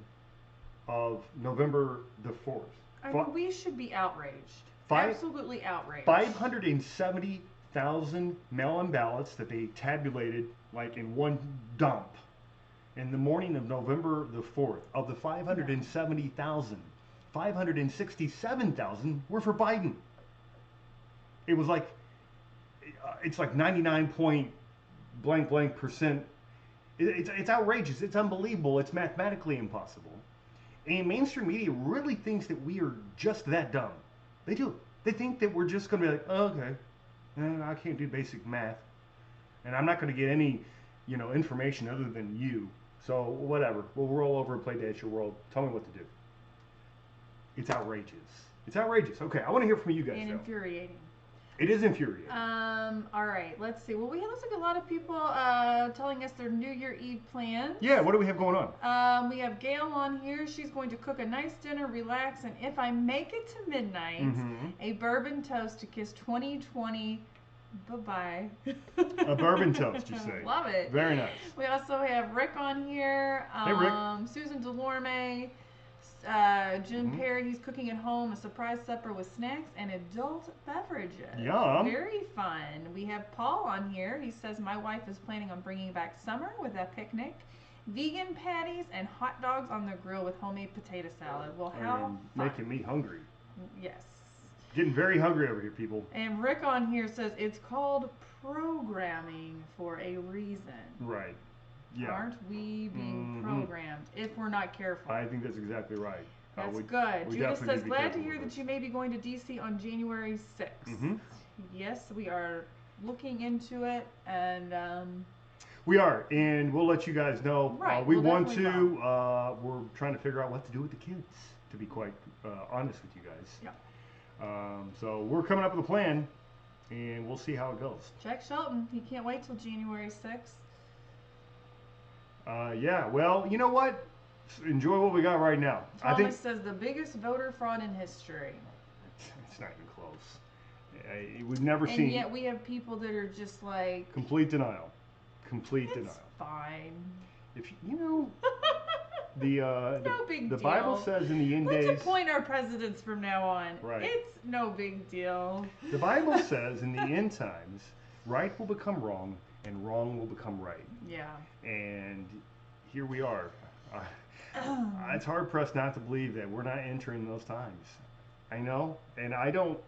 of November the 4th. I mean, we should be outraged. Absolutely outraged. 570,000 mail-in ballots that they tabulated like in one dump in the morning of November the 4th. Of the 570,000, 567,000 were for Biden. It was like, it's like 99 point blank blank percent. It's outrageous. It's unbelievable. It's mathematically impossible. And mainstream media really thinks that we are just that dumb. They do. They think that we're just going to be like, oh, okay, I can't do basic math, and I'm not going to get any, information other than you. So whatever. We'll roll over and play Dance Your World. Tell me what to do. It's outrageous. It's outrageous. Okay, I want to hear from you guys. And infuriating. It is infuriating. All right, let's see. Well, looks like a lot of people telling us their New Year Eve plans. Yeah, what do we have going on? We have Gail on here. She's going to cook a nice dinner, relax, and if I make it to midnight, a bourbon toast to kiss 2020 bye-bye. A bourbon toast, you say? Love it. Very nice. We also have Rick on here. Hey, Rick. Susan Delorme. Jim Perry, he's cooking at home a surprise supper with snacks and adult beverages. Yum. Very fun. We have Paul on here. He says, my wife is planning on bringing back summer with a picnic, vegan patties, and hot dogs on the grill with homemade potato salad. Well, how fun. Making me hungry. Yes. Getting very hungry over here, people. And Rick on here says, it's called programming for a reason. Right. Yeah. Aren't we being programmed if we're not careful? I think that's exactly right. That's good. Judith says, glad to hear that you may be going to DC on January 6th. Yes, we are looking into it, and we are, and we'll let you guys know. Right, we want to. We're trying to figure out what to do with the kids, to be quite honest with you guys. Yeah. So we're coming up with a plan, and we'll see how it goes. Check Shelton. He can't wait till January 6th. Yeah, well, you know what? Enjoy what we got right now. Thomas says the biggest voter fraud in history. It's not even close. We've never seen. And yet we have people that are just like complete denial. Complete denial. It's fine. If you know, no big the deal. Bible says in the end days. Let's appoint our presidents from now on. Right. It's no big deal. The Bible says in the end times, right will become wrong and wrong will become right. Yeah. And here we are. It's hard pressed not to believe that we're not entering those times. I know, and I don't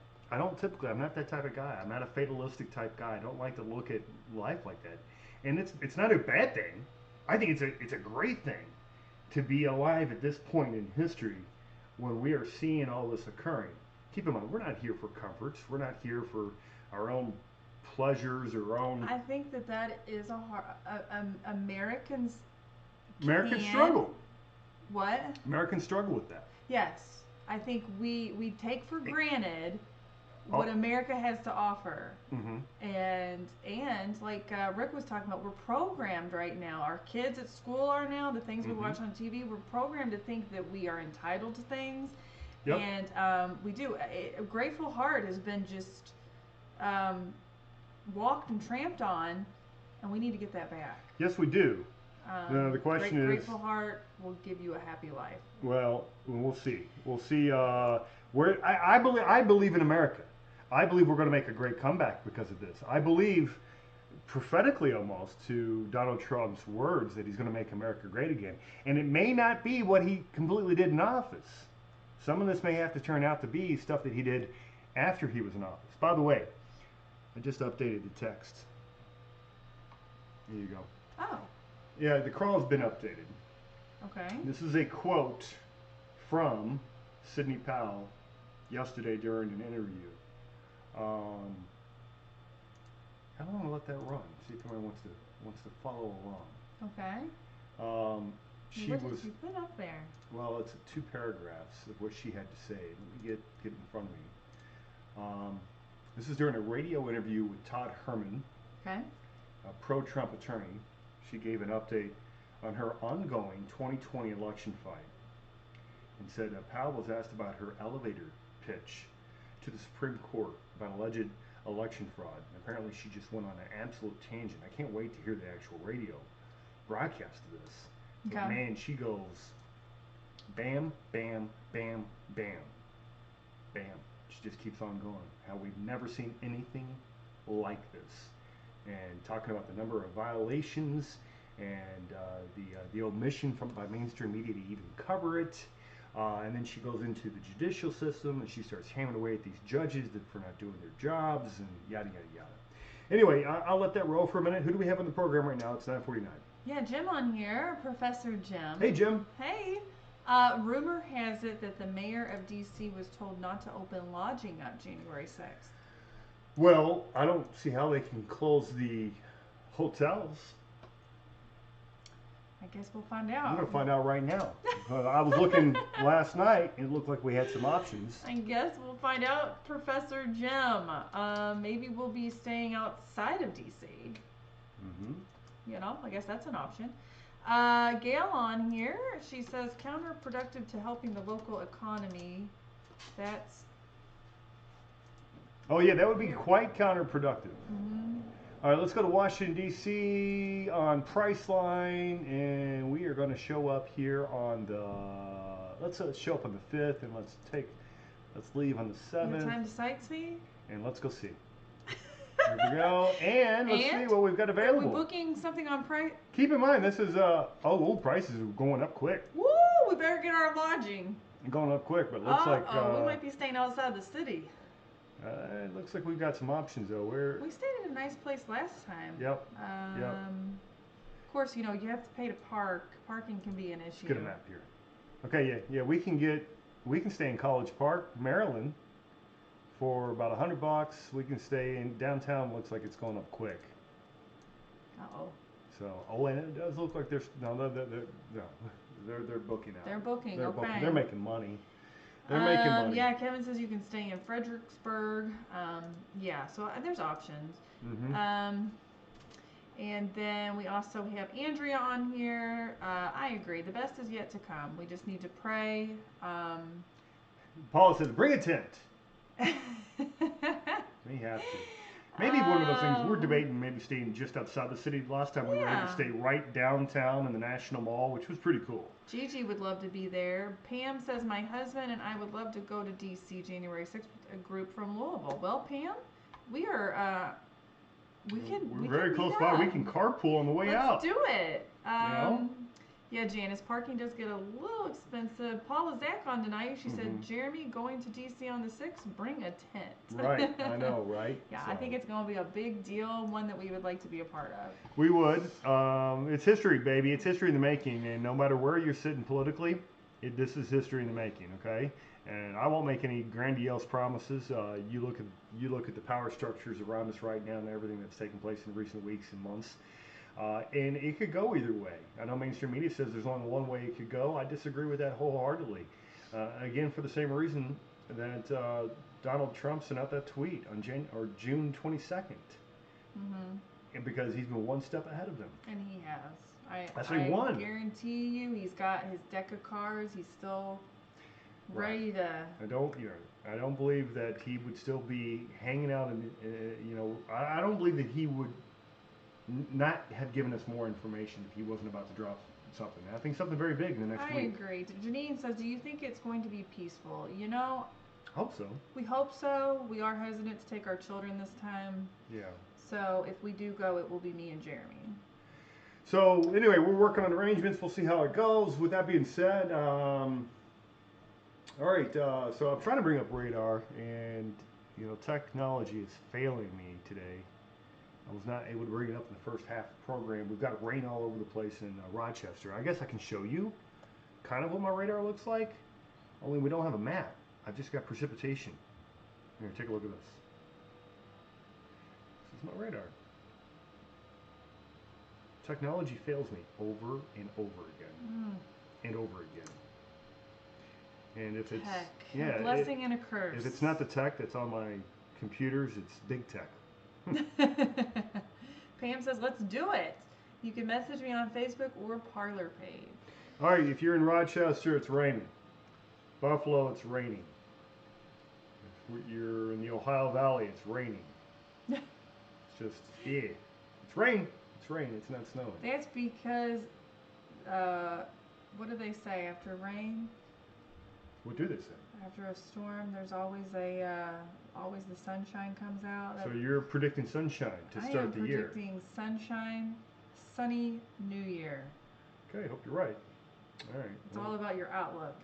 typically. I'm not that type of guy. I'm not a fatalistic type guy. I don't like to look at life like that. And it's not a bad thing. I think it's a great thing to be alive at this point in history when we are seeing all this occurring. Keep in mind, we're not here for comforts. We're not here for our own pleasures or our own. I think that is Americans struggle. What? Americans struggle with that. Yes. I think we take for granted what America has to offer. And like Rick was talking about, we're programmed right now. Our kids at school are now, the things we watch on TV, we're programmed to think that we are entitled to things. Yep. And we do. A grateful heart has been just walked and tramped on, and we need to get that back. Yes, we do. The question is, grateful heart will give you a happy life. Well, we'll see. We'll see. Where I believe in America. I believe we're going to make a great comeback because of this. I believe, prophetically almost, to Donald Trump's words that he's going to make America great again. And it may not be what he completely did in office. Some of this may have to turn out to be stuff that he did after he was in office. By the way, I just updated the text. There you go. Oh. Yeah, the crawl's been updated. Okay. This is a quote from Sidney Powell yesterday during an interview. I don't want to let that run. See if anyone wants to follow along. Okay. What did you put up there? Well, it's 2 paragraphs of what she had to say. Let me get it in front of me. This is during a radio interview with Todd Herman, okay, a pro-Trump attorney. She gave an update on her ongoing 2020 election fight and said Powell was asked about her elevator pitch to the Supreme Court about alleged election fraud. And apparently she just went on an absolute tangent. I can't wait to hear the actual radio broadcast of this. Okay. But man, she goes bam, bam, bam, bam, bam. She just keeps on going. How we've never seen anything like this. And talking about the number of violations and the omission by mainstream media to even cover it. And then she goes into the judicial system and she starts hammering away at these judges for not doing their jobs and yada, yada, yada. Anyway, I'll let that roll for a minute. Who do we have on the program right now? It's 9:49. Yeah, Jim on here, Professor Jim. Hey, Jim. Hey. Rumor has it that the mayor of D.C. was told not to open lodging up January 6th. Well, I don't see how they can close the hotels. I guess we'll find out. I'm going to find out right now. I was looking last night, and it looked like we had some options. I guess we'll find out, Professor Jim. Maybe we'll be staying outside of D.C. You know, I guess that's an option. Gail on here, she says, counterproductive to helping the local economy. That's... Oh, yeah, that would be quite counterproductive. All right, let's go to Washington, D.C. on Priceline, and we are going to show up here on the... Let's show up on the 5th, and let's leave on the 7th. Time to sightsee? And let's go see. There we go. And let's see what we've got available. Are we booking something on price? Keep in mind, this is, prices are going up quick. Woo! We better get our lodging. Going up quick, but looks like... we might be staying outside the city. It looks like we've got some options, though. We stayed in a nice place last time. Yep. Yep. Of course, you have to pay to park. Parking can be an issue. Let's get a map here. Okay, yeah. We can stay in College Park, Maryland, for about $100. We can stay in downtown. Looks like it's going up quick. Uh-oh. So, and it does look like they're booking out. They're booking. They're okay. booking. They're making money. They're making money. Yeah, Kevin says you can stay in Fredericksburg. So there's options. Mm-hmm. And then we also have Andrea on here. I agree. The best is yet to come. We just need to pray. Paula says, bring a tent. We have to. Maybe one of those things, we're debating maybe staying just outside the city. Last time we were able to stay right downtown in the National Mall, which was pretty cool. Gigi would love to be there. Pam says, my husband and I would love to go to D.C. January 6th with a group from Louisville. Well, Pam, we are, we're very close by. We can carpool on the way out. Let's do it. Yeah, Janice, parking does get a little expensive. Paula Zach on tonight. She said, Jeremy, going to D.C. on the 6th, bring a tent. Right, I know, right? Yeah, so. I think it's going to be a big deal, one that we would like to be a part of. We would. It's history, baby. It's history in the making, and no matter where you're sitting politically, this is history in the making, okay? And I won't make any grandiose promises. You look at the power structures around us right now and everything that's taken place in recent weeks and months. And it could go either way. I know mainstream media says there's only one way it could go. I disagree with that wholeheartedly. Again, for the same reason that Donald Trump sent out that tweet on June 22nd. And because he's been one step ahead of them. And he has. That's what he won. I guarantee you, he's got his deck of cards. He's still ready to. I don't believe that he would still be hanging out. I don't believe that he would not have given us more information if he wasn't about to drop something. I think something very big in the next week. I agree. Janine says, do you think it's going to be peaceful? Hope so. We hope so. We are hesitant to take our children this time. Yeah. So if we do go, it will be me and Jeremy. So anyway, we're working on arrangements. We'll see how it goes. With that being said, all right. So I'm trying to bring up radar, and technology is failing me today. I was not able to bring it up in the first half of the program. We've got rain all over the place in Rochester. I guess I can show you kind of what my radar looks like, only we don't have a map. I've just got precipitation. Here, take a look at this. This is my radar. Technology fails me over and over again. And over again. And if it's... Tech. A blessing and a curse. If it's not the tech that's on my computers, it's big tech. Pam says, let's do it. You can message me on Facebook or Parlor page. All right, if you're in Rochester, it's raining. Buffalo, it's raining. If you're in the Ohio Valley, it's raining. It's just, it's rain. It's rain. It's not snowing. That's because, what do they say after rain? What do they say? After a storm, there's always always the sunshine comes out. So you're predicting sunshine to start the year. I am predicting sunshine, sunny New Year. Okay, hope you're right. All right. It's all about your outlook.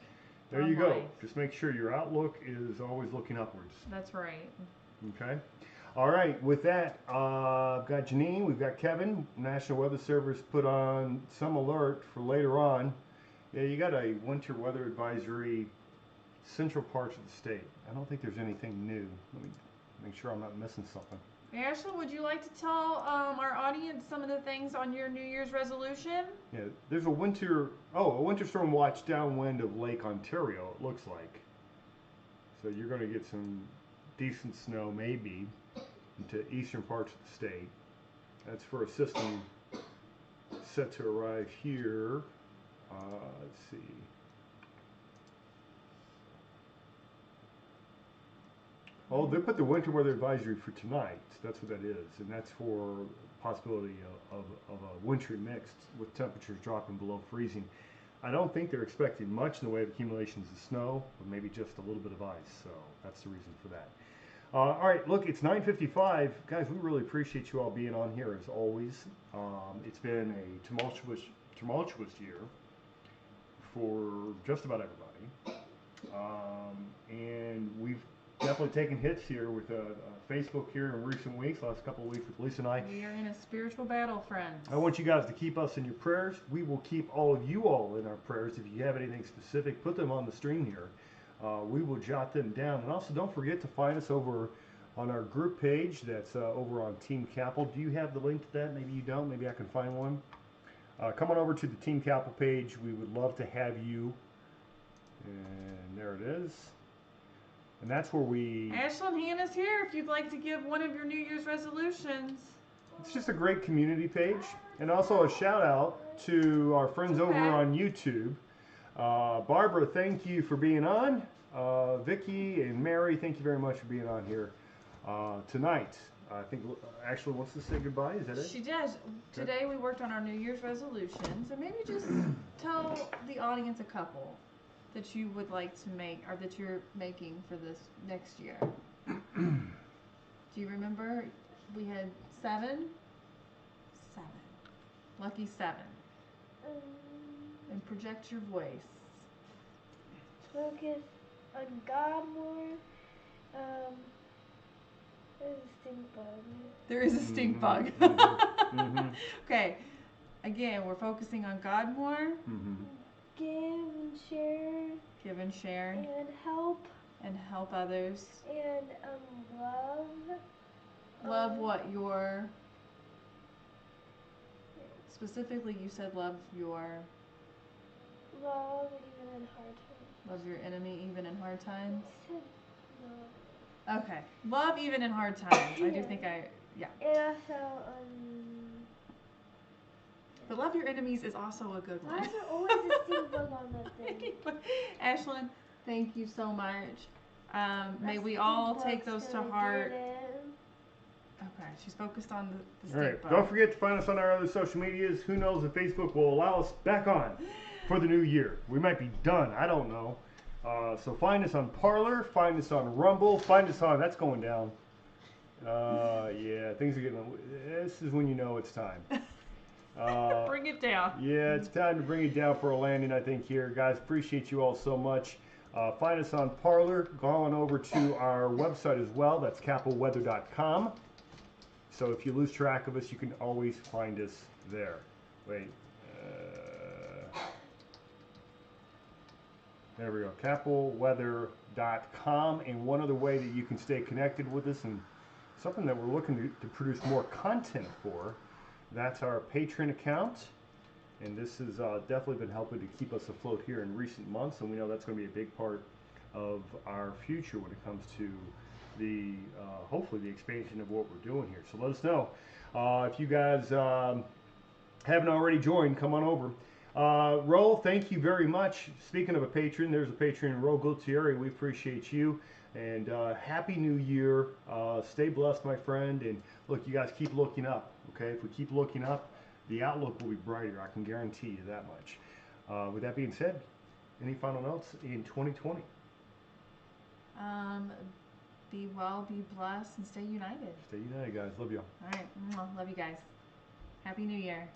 There you go. Just make sure your outlook is always looking upwards. That's right. Okay. All right. With that, I've got Janine. We've got Kevin. National Weather Service put on some alert for later on. Yeah, you got a winter weather advisory. Central parts of the state. I don't think there's anything new. Let me make sure I'm not missing something. Ashley, would you like to tell our audience some of the things on your New Year's resolution? Yeah, there's a winter storm watch downwind of Lake Ontario, it looks like. So you're going to get some decent snow, maybe, into eastern parts of the state. That's for a system set to arrive here. Let's see. Oh, they put the winter weather advisory for tonight. That's what that is, and that's for possibility of a wintry mix with temperatures dropping below freezing. I don't think they're expecting much in the way of accumulations of snow, but maybe just a little bit of ice. So that's the reason for that. All right, look, it's 9:55. Guys, we really appreciate you all being on here as always. It's been a tumultuous year for just about everybody. And we've definitely taken hits here with Facebook here in recent weeks, last couple of weeks with Lisa and I. We are in a spiritual battle, friends. I want you guys to keep us in your prayers. We will keep all of you all in our prayers. If you have anything specific, put them on the stream here. We will jot them down. And also, don't forget to find us over on our group page. That's over on Team Capel. Do you have the link to that? Maybe you don't. Maybe I can find one. Come on over to the Team Capel page. We would love to have you. And there it is. And that's where we... Ashlyn Hannah's here if you'd like to give one of your New Year's resolutions. It's just a great community page. And also a shout out to our friends over on YouTube. Barbara, thank you for being on. Vicky and Mary, thank you very much for being on here tonight. I think Ashley wants to say goodbye. Is that it? She does. Today we worked on our New Year's resolutions, and maybe just tell the audience a couple that you would like to make, or that you're making for this next year. Do you remember? We had 7. Lucky 7. And project your voice. Focus on God more. There's a stink bug. There is a stink bug. Mm-hmm. Okay. Again, we're focusing on God more. Mm-hmm. Give and share. Give and share. And help. And help others. And love. Love what your... Specifically, you said love your... Love even in hard times. Love your enemy even in hard times? I said love. Okay. Love even in hard times. I do think yeah. And also, But love your enemies is also a good why one. is there always a stink bug on that thing? Ashlyn, thank you so much. May we all take those to heart. Okay, she's focused on the All stink right. bug. Don't forget to find us on our other social medias. Who knows if Facebook will allow us back on for the new year. We might be done. I don't know. So find us on Parler. Find us on Rumble. Find us on... That's going down. Yeah, things are getting... This is when you know it's time. Bring it down. Yeah, it's time to bring it down for a landing, I think, here. Guys, appreciate you all so much. Find us on Parler. Go on over to our website as well. That's capelweather.com. So if you lose track of us, you can always find us there. Wait. There we go. capelweather.com. And one other way that you can stay connected with us, and something that we're looking to produce more content for, that's our Patreon account. And this has definitely been helping to keep us afloat here in recent months. And we know that's going to be a big part of our future when it comes to the hopefully the expansion of what we're doing here. So let us know if you guys haven't already joined. Come on over. Ro, thank you very much. Speaking of a patron, there's a patron, Ro Gultieri. We appreciate you, and happy new year. Stay blessed, my friend, and look, you guys keep looking up. Okay, if we keep looking up, the outlook will be brighter. I can guarantee you that much. With that being said, any final notes in 2020? Be well, be blessed, and stay united. Stay united, guys. Love you all. All right. Love you guys. Happy New Year.